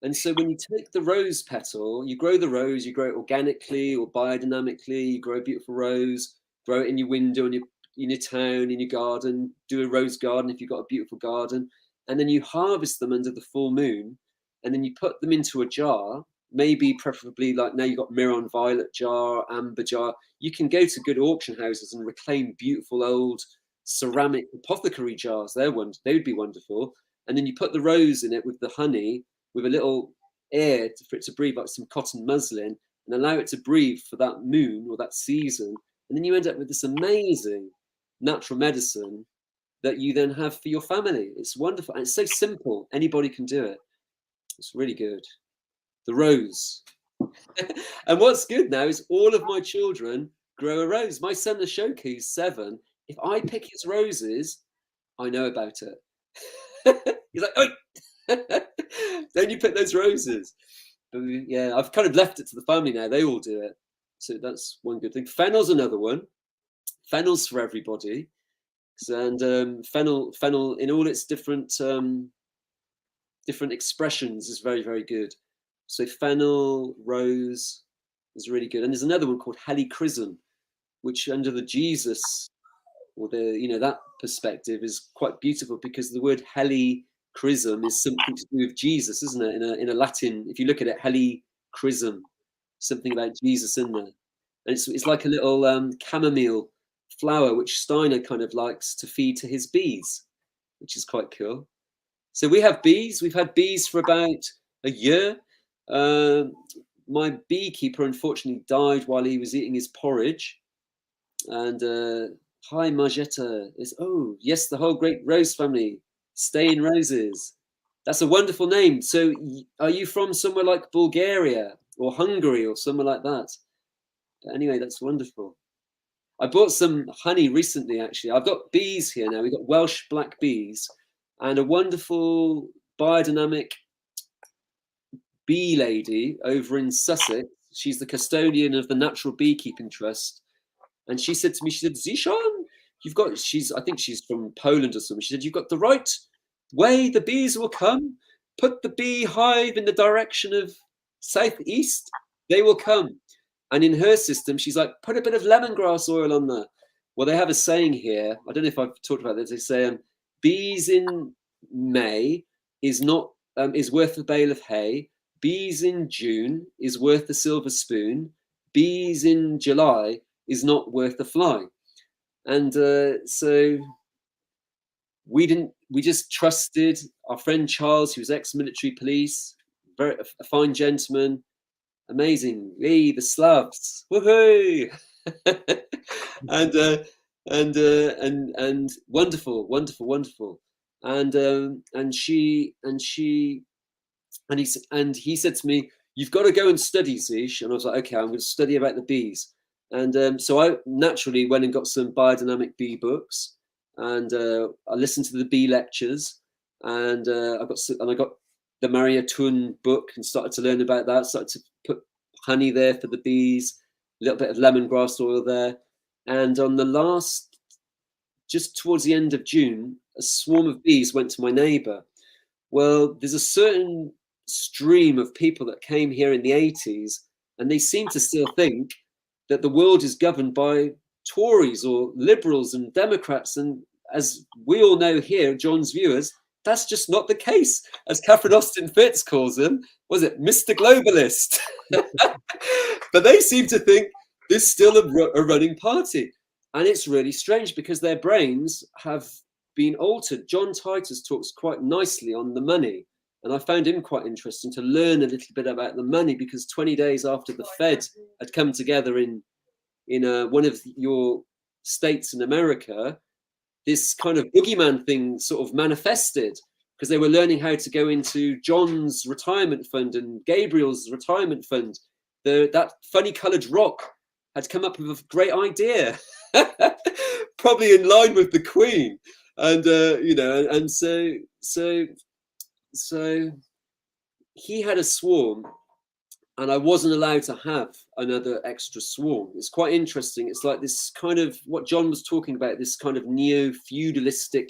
And so when you take the rose petal, you grow the rose, you grow it organically or biodynamically, you grow a beautiful rose, grow it in your window, in your town, in your garden, do a rose garden if you've got a beautiful garden. And then you harvest them under the full moon, and then you put them into a jar, maybe preferably like now you've got Miron violet jar, amber jar. You can go to good auction houses and reclaim beautiful old ceramic apothecary jars. They would be wonderful. And then you put the rose in it with the honey, with a little air for it to breathe, like some cotton muslin, and allow it to breathe for that moon or that season. And then you end up with this amazing natural medicine that you then have for your family. It's wonderful. And it's so simple. Anybody can do it. It's really good. The rose. And what's good now is all of my children grow a rose. My son Ashoka, who's 7, if I pick his roses, I know about it. He's like, "Oi, don't you pick those roses?" But yeah, I've kind of left it to the family now. They all do it. So that's one good thing. Fennel's another one. Fennel's for everybody. And fennel in all its different expressions is very, very good. So fennel, rose is really good. And there's another one called helichrysum, which under the Jesus or that perspective is quite beautiful, because the word helichrysum is something to do with Jesus, isn't it? In a Latin, if you look at it, helichrysum, something about Jesus in there. And it's like a little chamomile flower, which Steiner kind of likes to feed to his bees, which is quite cool. So we have bees. We've had bees for about a year. My beekeeper unfortunately died while he was eating his porridge. And hi, Margetta is, oh yes, the whole great rose family, stay in roses. That's a wonderful name. So are you from somewhere like Bulgaria or Hungary or somewhere like that? But anyway, that's wonderful. I bought some honey recently, actually. I've got bees here now. We've got Welsh black bees and a wonderful biodynamic bee lady over in Sussex. She's the custodian of the Natural Beekeeping Trust. And she said to me, she said, "Zeeshan, I think she's from Poland or something. She said, you've got the right way. The bees will come. Put the beehive in the direction of southeast. They will come." And in her system, she's like, put a bit of lemongrass oil on there. Well, they have a saying here. I don't know if I've talked about this. They say, bees in May is worth a bale of hay. Bees in June is worth a silver spoon. Bees in July is not worth a fly. And so we just trusted our friend Charles, who was ex-military police, a fine gentleman. Amazing, the Slavs, woohoo! and wonderful, wonderful, wonderful. And he said to me, "You've got to go and study, Zeesh." And I was like, "Okay, I'm going to study about the bees." And so I naturally went and got some biodynamic bee books, and I listened to the bee lectures, and I got the Maria Thun book and started to learn about that. Started to put honey there for the bees, a little bit of lemongrass oil there. And on just towards the end of June, a swarm of bees went to my neighbor. Well, there's a certain stream of people that came here in the 80s, and they seem to still think that the world is governed by Tories or liberals and Democrats. And as we all know here, John's viewers, that's just not the case. As Catherine Austin Fitz calls him, was it Mr. Globalist? But they seem to think there's still a running party. And it's really strange because their brains have been altered. John Titus talks quite nicely on the money. And I found him quite interesting to learn a little bit about the money, because 20 days after the Fed had come together in one of your states in America, this kind of boogeyman thing sort of manifested, because they were learning how to go into John's retirement fund and Gabriel's retirement fund. That funny coloured rock had come up with a great idea, probably in line with the Queen. And, and so he had a swarm, and I wasn't allowed to have another extra swarm. It's quite interesting. It's like this kind of what John was talking about, this kind of neo-feudalistic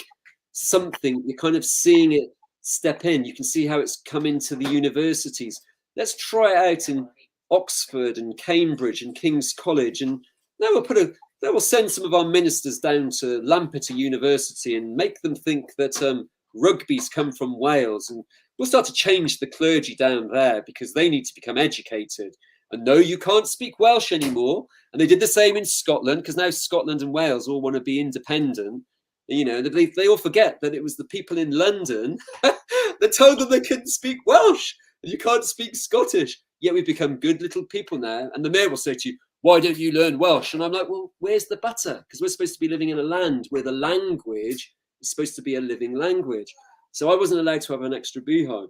something. You're kind of seeing it step in. You can see how it's come into the universities. Let's try it out in Oxford and Cambridge and King's College. And now we'll send some of our ministers down to Lampeter University and make them think that rugby's come from Wales, and we'll start to change the clergy down there because they need to become educated. And no, you can't speak Welsh anymore. And they did the same in Scotland, because now Scotland and Wales all want to be independent. They all forget that it was the people in London that told them they couldn't speak Welsh. You can't speak Scottish. Yet we've become good little people now. And the mayor will say to you, why don't you learn Welsh? And I'm like, well, where's the butter? Because we're supposed to be living in a land where the language is supposed to be a living language. So I wasn't allowed to have an extra beehive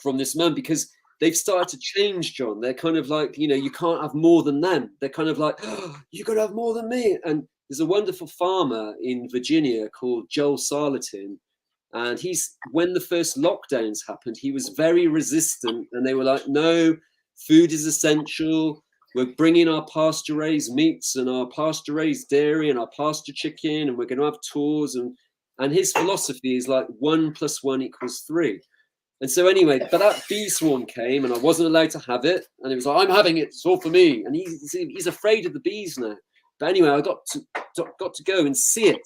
from this man because they've started to change, John. They're kind of like, you know, you can't have more than them. They're kind of like, oh, you got to have more than me. And there's a wonderful farmer in Virginia called Joel Sarlatin. And when the first lockdowns happened, he was very resistant. And they were like, no, food is essential. We're bringing our pasture-raised meats and our pasture-raised dairy and our pasture chicken, and we're going to have tours. And his philosophy is like 1 + 1 = 3. And so anyway, but that bee swarm came, and I wasn't allowed to have it. And it was like, I'm having it. It's all for me. And he's afraid of the bees now. But anyway, I got to go and see it.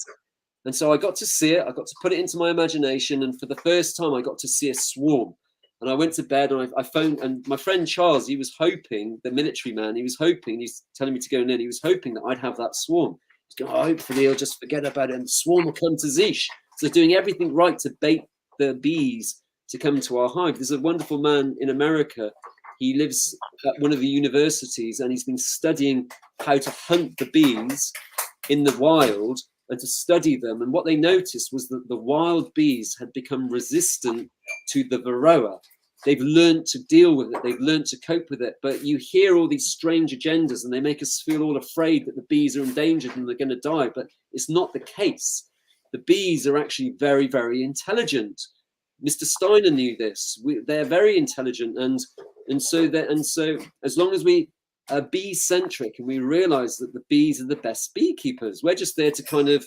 And so I got to see it. I got to put it into my imagination. And for the first time, I got to see a swarm. And I went to bed and I phoned, and my friend Charles, he was hoping, the military man, he's telling me to go in, he was hoping that I'd have that swarm. He's going, oh, hopefully he'll just forget about it and the swarm will come to Zeesh. So doing everything right to bait the bees to come to our hive. There's a wonderful man in America. He lives at one of the universities and he's been studying how to hunt the bees in the wild and to study them. And what they noticed was that the wild bees had become resistant to the varroa. They've learned to deal with it. They've learned to cope with it. But you hear all these strange agendas and they make us feel all afraid that the bees are endangered and they're going to die. But it's not the case. The bees are actually very, very intelligent. Mr. Steiner knew this. They're very intelligent. And so as long as we are bee-centric and we realize that the bees are the best beekeepers, we're just there to kind of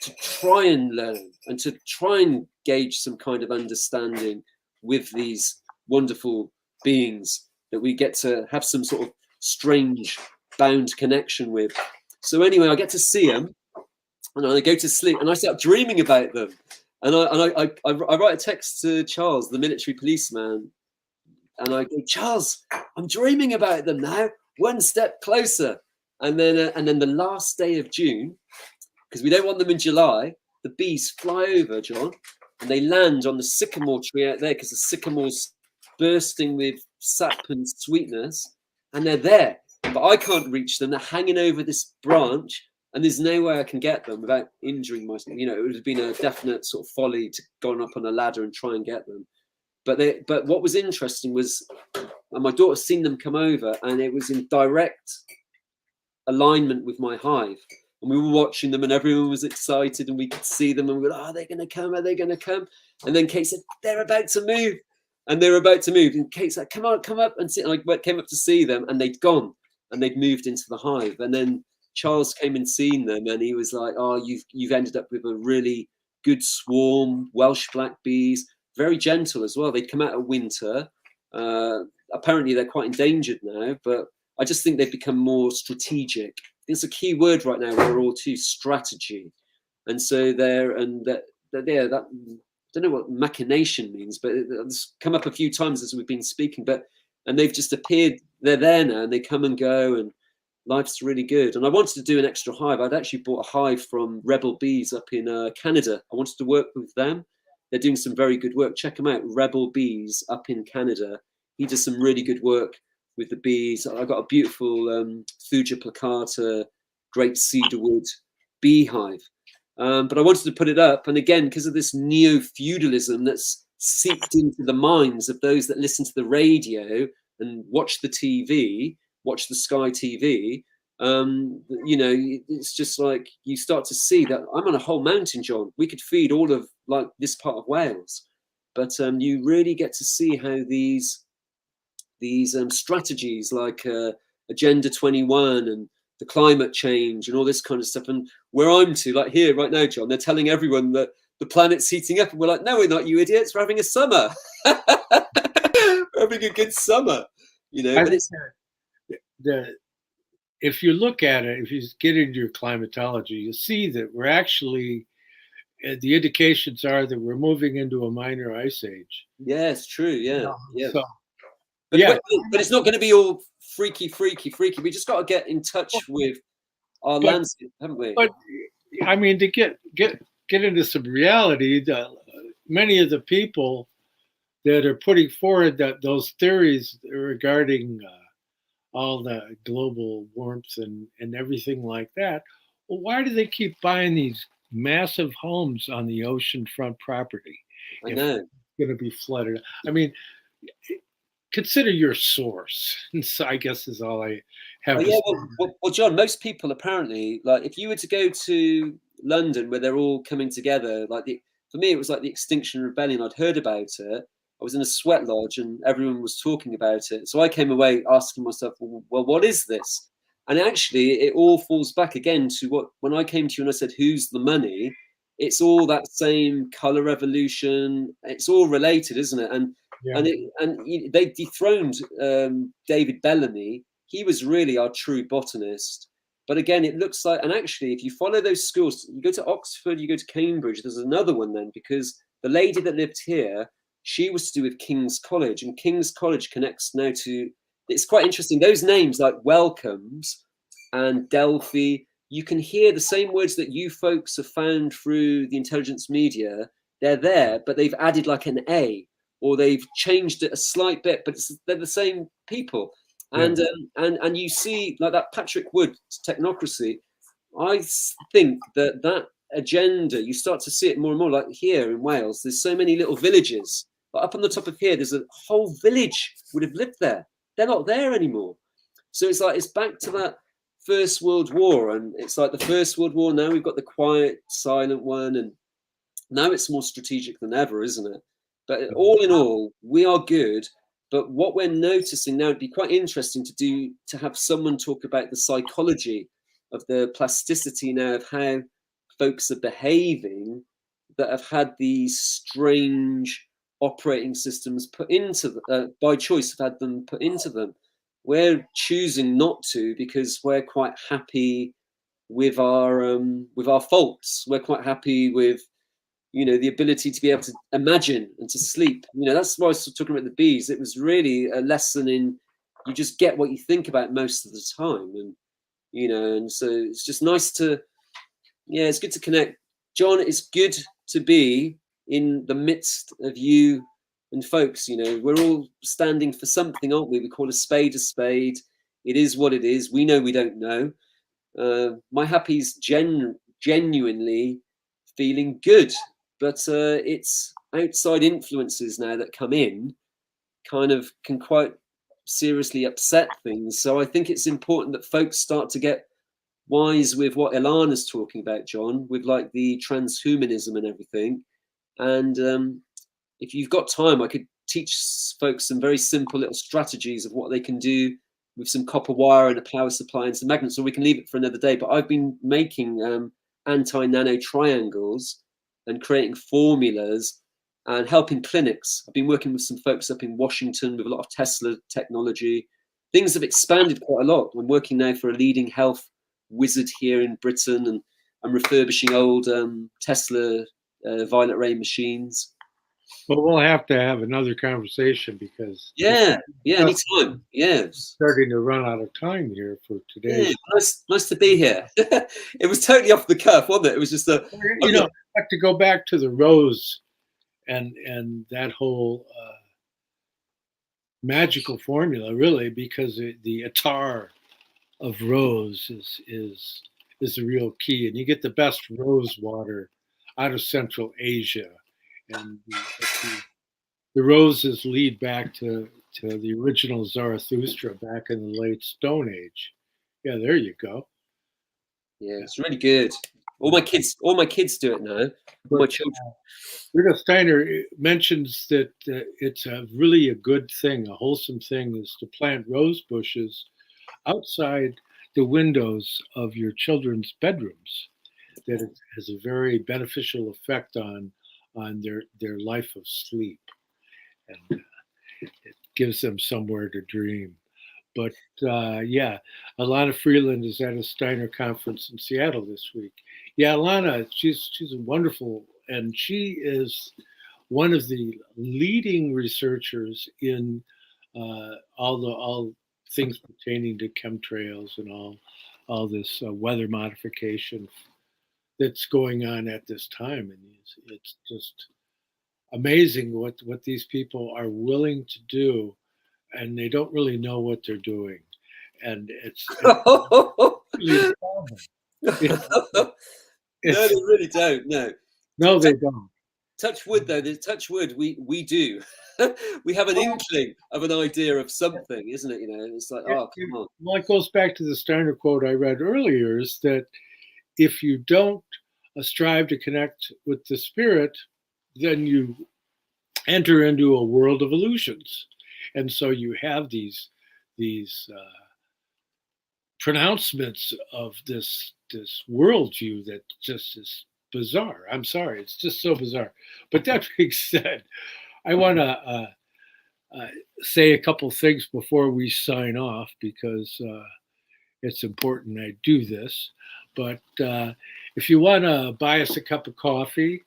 to try and learn and to try and gauge some kind of understanding with these wonderful beings that we get to have some sort of strange bound connection with. So anyway, I get to see them and I go to sleep and I start dreaming about them. And I write a text to Charles, the military policeman, and I go, Charles, I'm dreaming about them now, one step closer. And then the last day of June, because we don't want them in July, the bees fly over, John, and they land on the sycamore tree out there because the sycamore's bursting with sap and sweetness, and they're there. But I can't reach them. They're hanging over this branch, and there's no way I can get them without injuring myself. You know, it would have been a definite sort of folly to go up on a ladder and try and get them. But what was interesting was, and my daughter's seen them come over, and it was in direct alignment with my hive. And we were watching them and everyone was excited and we could see them and we were like, are they going to come? Are they going to come? And then Kate said, they're about to move. And they were about to move. And Kate said, come on, come up and see. And I came up to see them and they'd gone and they'd moved into the hive. And then Charles came and seen them and he was like, oh, you've ended up with a really good swarm, Welsh black bees, very gentle as well. They'd come out of winter. Apparently they're quite endangered now, but I just think they've become more strategic. It's a key word right now. We're all too strategy, and so they're that I don't know what machination means, but it's come up a few times as we've been speaking. And they've just appeared. They're there now, and they come and go, and life's really good. And I wanted to do an extra hive. I'd actually bought a hive from Rebel Bees up in Canada. I wanted to work with them. They're doing some very good work. Check them out, Rebel Bees up in Canada. He does some really good work with the bees. I got a beautiful Thuja plicata, great cedarwood beehive. But I wanted to put it up. And again, because of this neo-feudalism that's seeped into the minds of those that listen to the radio and watch the TV, watch the Sky TV, you know, it's just like you start to see that I'm on a whole mountain, John. We could feed all of like this part of Wales. But you really get to see how these strategies like Agenda 21 and the climate change and all this kind of stuff. And where I'm to, like here right now, John, they're telling everyone that the planet's heating up. And we're like, no, we're not, you idiots. We're having a summer. We're having a good summer, you know. But it's if you look at it, if you get into your climatology, you'll see that we're actually, the indications are that we're moving into a minor ice age. Yeah, it's true. Yeah. Yeah. So, but it's not going to be all freaky. We just got to get in touch with our landscape, haven't we? But I mean, to get into some reality, many of the people that are putting forward those theories regarding all the global warmth and everything like that. Well, why do they keep buying these massive homes on the oceanfront property I if know. it's going to be flooded? I mean, consider your source. And so I guess is all I Oh have to yeah, say. well, John, most people apparently, like if you were to go to London where they're all coming together, for me it was like the Extinction Rebellion. I'd heard about it. I was in a sweat lodge and everyone was talking about it. So I came away asking myself, well, what is this? And actually, it all falls back again to what when I came to you and I said, who's the money? It's all that same color revolution. It's all related, isn't it? Yeah, They dethroned David Bellamy. He was really our true botanist. But again, it looks like, and actually, if you follow those schools, you go to Oxford, you go to Cambridge, there's another one then, because the lady that lived here, she was to do with King's College, and King's College connects now to, it's quite interesting, those names like Welcomes and Delphi, you can hear the same words that you folks have found through the intelligence media, they're there, but they've added like an A, or they've changed it a slight bit, but they're the same people. yeah, And you see like that Patrick Wood technocracy. I think that agenda, you start to see it more and more. Like here in Wales, there's so many little villages. But up on the top of here, there's a whole village would have lived there. They're not there anymore. So it's like it's back to that First World War, and it's like the First World War. Now we've got the quiet, silent one, and now it's more strategic than ever, isn't it? But all in all, we are good. But what we're noticing now, it'd be quite interesting to have someone talk about the psychology of the plasticity now of how folks are behaving that have had these strange operating systems put into by choice, have had them put into them. We're choosing not to because we're quite happy with our faults. We're quite happy with the ability to be able to imagine and to sleep. That's why I was talking about the bees. It was really a lesson in you just get what you think about most of the time, and so it's just nice to, it's good to connect. John, it's good to be in the midst of you and folks. We're all standing for something, aren't we? We call a spade a spade. It is what it is. We know we don't know. My happy's genuinely feeling good, but it's outside influences now that come in kind of can quite seriously upset things. So I think it's important that folks start to get wise with what Ilana's talking about, John, with like the transhumanism and everything. And if you've got time, I could teach folks some very simple little strategies of what they can do with some copper wire and a power supply and some magnets, or we can leave it for another day. But I've been making anti-nano triangles and creating formulas and helping clinics. I've been working with some folks up in Washington with a lot of Tesla technology. Things have expanded quite a lot. I'm working now for a leading health wizard here in Britain, and I'm refurbishing old Tesla violet ray machines. but we'll have to have another conversation because Yeah, anytime. Yes. Starting to run out of time here for today. Yeah, nice to be here. It was totally off the cuff, wasn't it? It was just I have to go back to the rose and that whole magical formula, really, because the attar of rose is the real key, and you get the best rose water out of Central Asia, and the roses lead back to the original Zarathustra back in the late Stone Age. Yeah, there you go. Yeah, it's really good. All my kids do it now. All my children. Rudolf Steiner mentions that it's really a good thing, a wholesome thing, is to plant rose bushes outside the windows of your children's bedrooms. That it has a very beneficial effect on their life of sleep, and it gives them somewhere to dream. But yeah, Alana Freeland is at a Steiner conference in Seattle this week. Yeah, Alana, she's wonderful, and she is one of the leading researchers in all things pertaining to chemtrails and all this weather modification that's going on at this time, and it's just amazing what these people are willing to do, and they don't really know what they're doing, and it's really astounding. No, It's they really don't. No. no, they don't. Touch wood, though. Touch wood. We do. We have an inkling of an idea of something, isn't it? You know, it's like, oh, come on. Well, it goes back to the Steiner quote I read earlier: is that if you don't strive to connect with the spirit, then you enter into a world of illusions, and so you have these pronouncements of this worldview that just is bizarre. I'm sorry, it's just so bizarre. But that being said, I want to say a couple things before we sign off because it's important I do this. But if you want to buy us a cup of coffee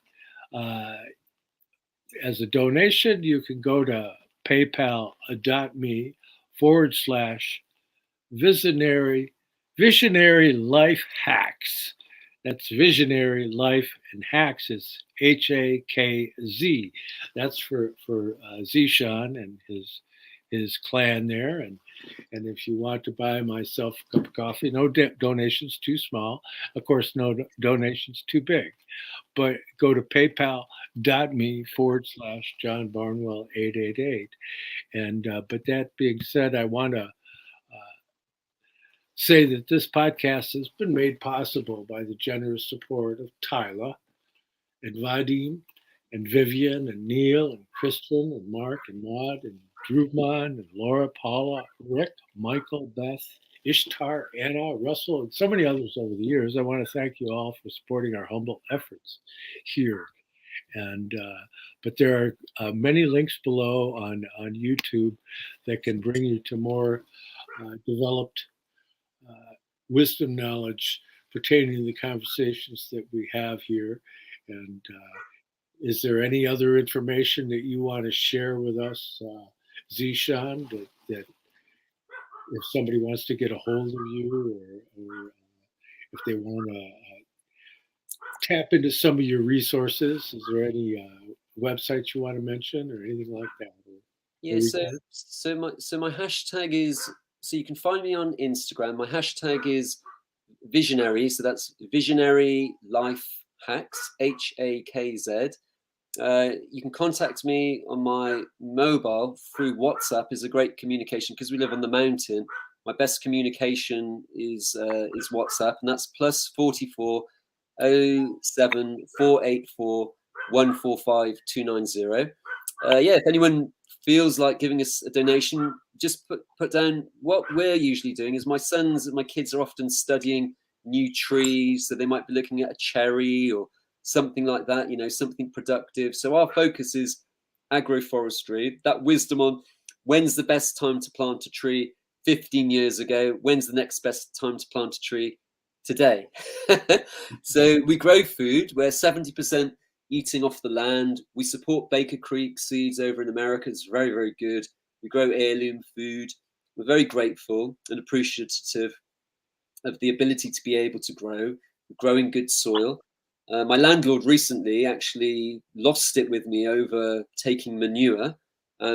as a donation, you can go to paypal.me/visionary life hacks. That's visionary life, and hacks is HAKZ. That's for Zeeshan and his clan there. And if you want to buy myself a cup of coffee, no donations too small. Of course, no donations too big. But go to paypal.me/John Barnwell 888. And but that being said, I want to say that this podcast has been made possible by the generous support of Tyler and Vadim and Vivian and Neil and Kristen and Mark and Maud and Drewman and Laura, Paula, Rick, Michael, Beth, Ishtar, Anna, Russell, and so many others over the years. I want to thank you all for supporting our humble efforts here. And but there are many links below on YouTube that can bring you to more developed wisdom knowledge pertaining to the conversations that we have here. And is there any other information that you want to share with us, Zeeshan, that if somebody wants to get a hold of you or if they want to tap into some of your resources, is there any websites you want to mention or anything like that? Yeah, so my hashtag is, so you can find me on Instagram. My hashtag is visionary, so that's visionary life hacks, HAKZ. You can contact me on my mobile through WhatsApp. Is a great communication because we live on the mountain. My best communication is WhatsApp, and that's +44 07 484 145 290. Yeah, if anyone feels like giving us a donation, just put down what we're usually doing. Is my kids are often studying new trees, so they might be looking at a cherry or something like that, you know, something productive. So our focus is agroforestry, that wisdom on when's the best time to plant a tree 15 years ago, when's the next best time to plant a tree today. So we grow food, we're 70% eating off the land. We support Baker Creek Seeds over in America. It's very, very good. We grow heirloom food. We're very grateful and appreciative of the ability to be able to grow in good soil. My landlord recently actually lost it with me over taking manure.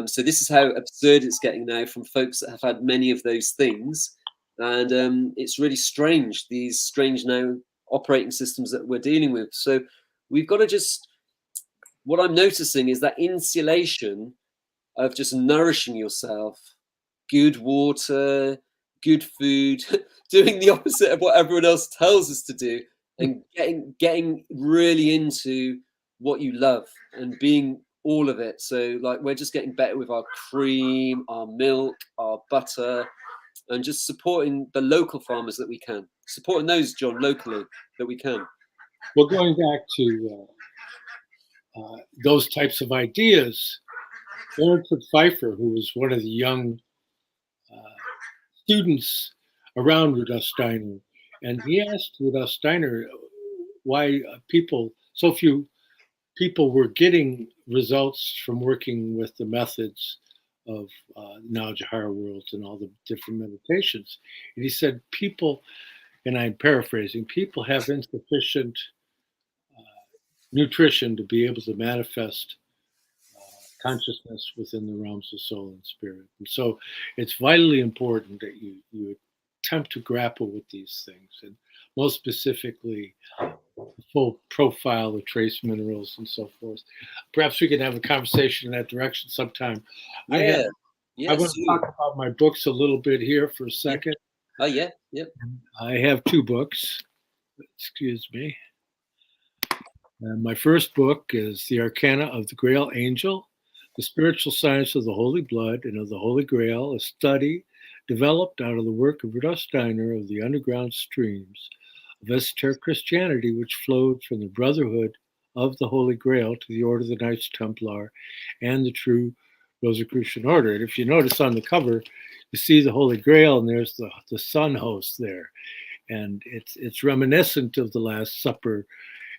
So this is how absurd it's getting now from folks that have had many of those things. And it's really strange, these strange now operating systems that we're dealing with. So we've got to just, what I'm noticing is that insulation of just nourishing yourself, good water, good food, doing the opposite of what everyone else tells us to do, and getting really into what you love and being all of it. So like we're just getting better with our cream, our milk, our butter, and just supporting the local farmers that we can. Supporting those, John, locally that we can. Well, going back to those types of ideas, Aaron Pfeiffer, who was one of the young students around Rudolf Steiner, and he asked Rudolf Steiner why so few people were getting results from working with the methods of knowledge of higher worlds and all the different meditations. And he said, people, and I'm paraphrasing, people have insufficient nutrition to be able to manifest consciousness within the realms of soul and spirit. And so it's vitally important that you attempt to grapple with these things, and most specifically the full profile of trace minerals and so forth. Perhaps we can have a conversation in that direction sometime. Yeah. I want to talk about my books a little bit here for a second. Oh, yeah. Yep. I have 2 books. Excuse me. My first book is The Arcana of the Grail Angel, The Spiritual Science of the Holy Blood and of the Holy Grail, a study developed out of the work of Rudolf Steiner of the underground streams of esoteric Christianity, which flowed from the Brotherhood of the Holy Grail to the Order of the Knights Templar and the true Rosicrucian Order. And if you notice on the cover, you see the Holy Grail, and there's the sun host there. And it's reminiscent of the Last Supper,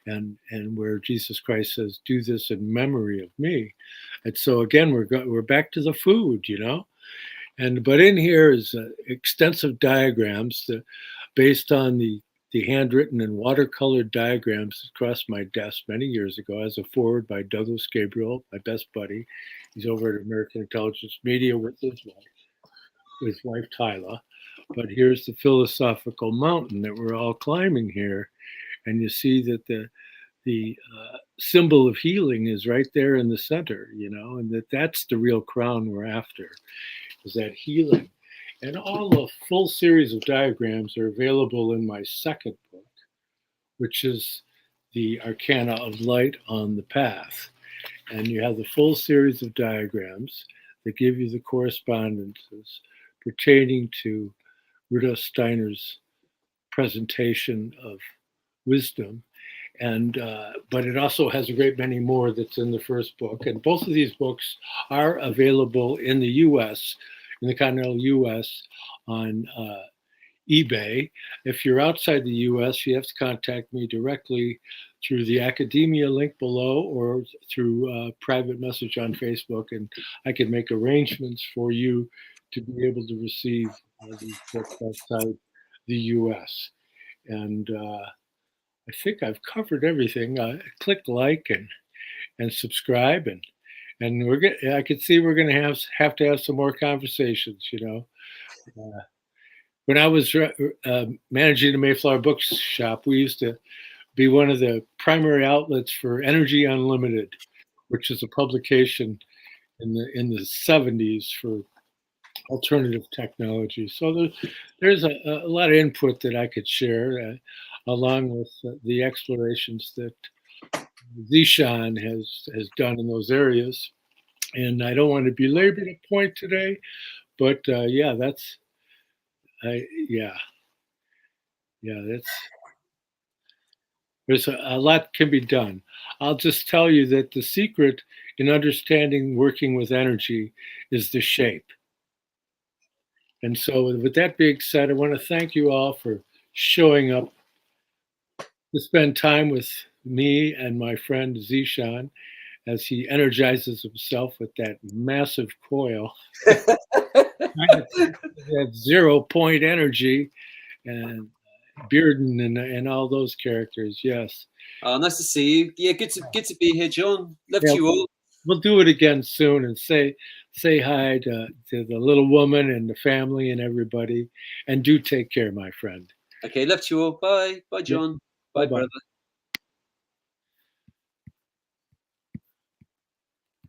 and where Jesus Christ says, "Do this in memory of me." And so again, we're back to the food, but in here is extensive diagrams based on the handwritten and watercolored diagrams that crossed my desk many years ago as a forward by Douglas Gabriel, my best buddy. He's over at American Intelligence Media with his wife Tyla. But here's the philosophical mountain that we're all climbing here. And you see that the symbol of healing is right there in the center, and that's the real crown we're after, is that healing. And all the full series of diagrams are available in my second book, which is The Arcana of Light on the Path. And you have the full series of diagrams that give you the correspondences pertaining to Rudolf Steiner's presentation of wisdom. And but it also has a great many more that's in the first book. And both of these books are available in the U.S., in the continental U.S., on eBay. If you're outside the U.S., you have to contact me directly through the academia link below or through private message on Facebook, and I can make arrangements for you to be able to receive these books outside the U.S. And I think I've covered everything. Click like and subscribe, and I can see we're going to have to have some more conversations. When I was managing the Mayflower Bookshop, we used to be one of the primary outlets for Energy Unlimited, which is a publication in the 70s for alternative technology. So there's a lot of input that I could share, along with the explorations that Zeeshan has done in those areas. And I don't want to belabor the point today, but there's a lot can be done. I'll just tell you that the secret in understanding working with energy is the shape. And so with that being said, I want to thank you all for showing up to spend time with me and my friend Zeeshan as he energizes himself with that massive coil. That 0 point energy, and Bearden and all those characters. Yes. Nice to see you. Yeah, good to be here, John. Love you all. We'll do it again soon, and say hi to the little woman and the family and everybody, and do take care, my friend. Okay, love you all. Bye, John. Bye, brother.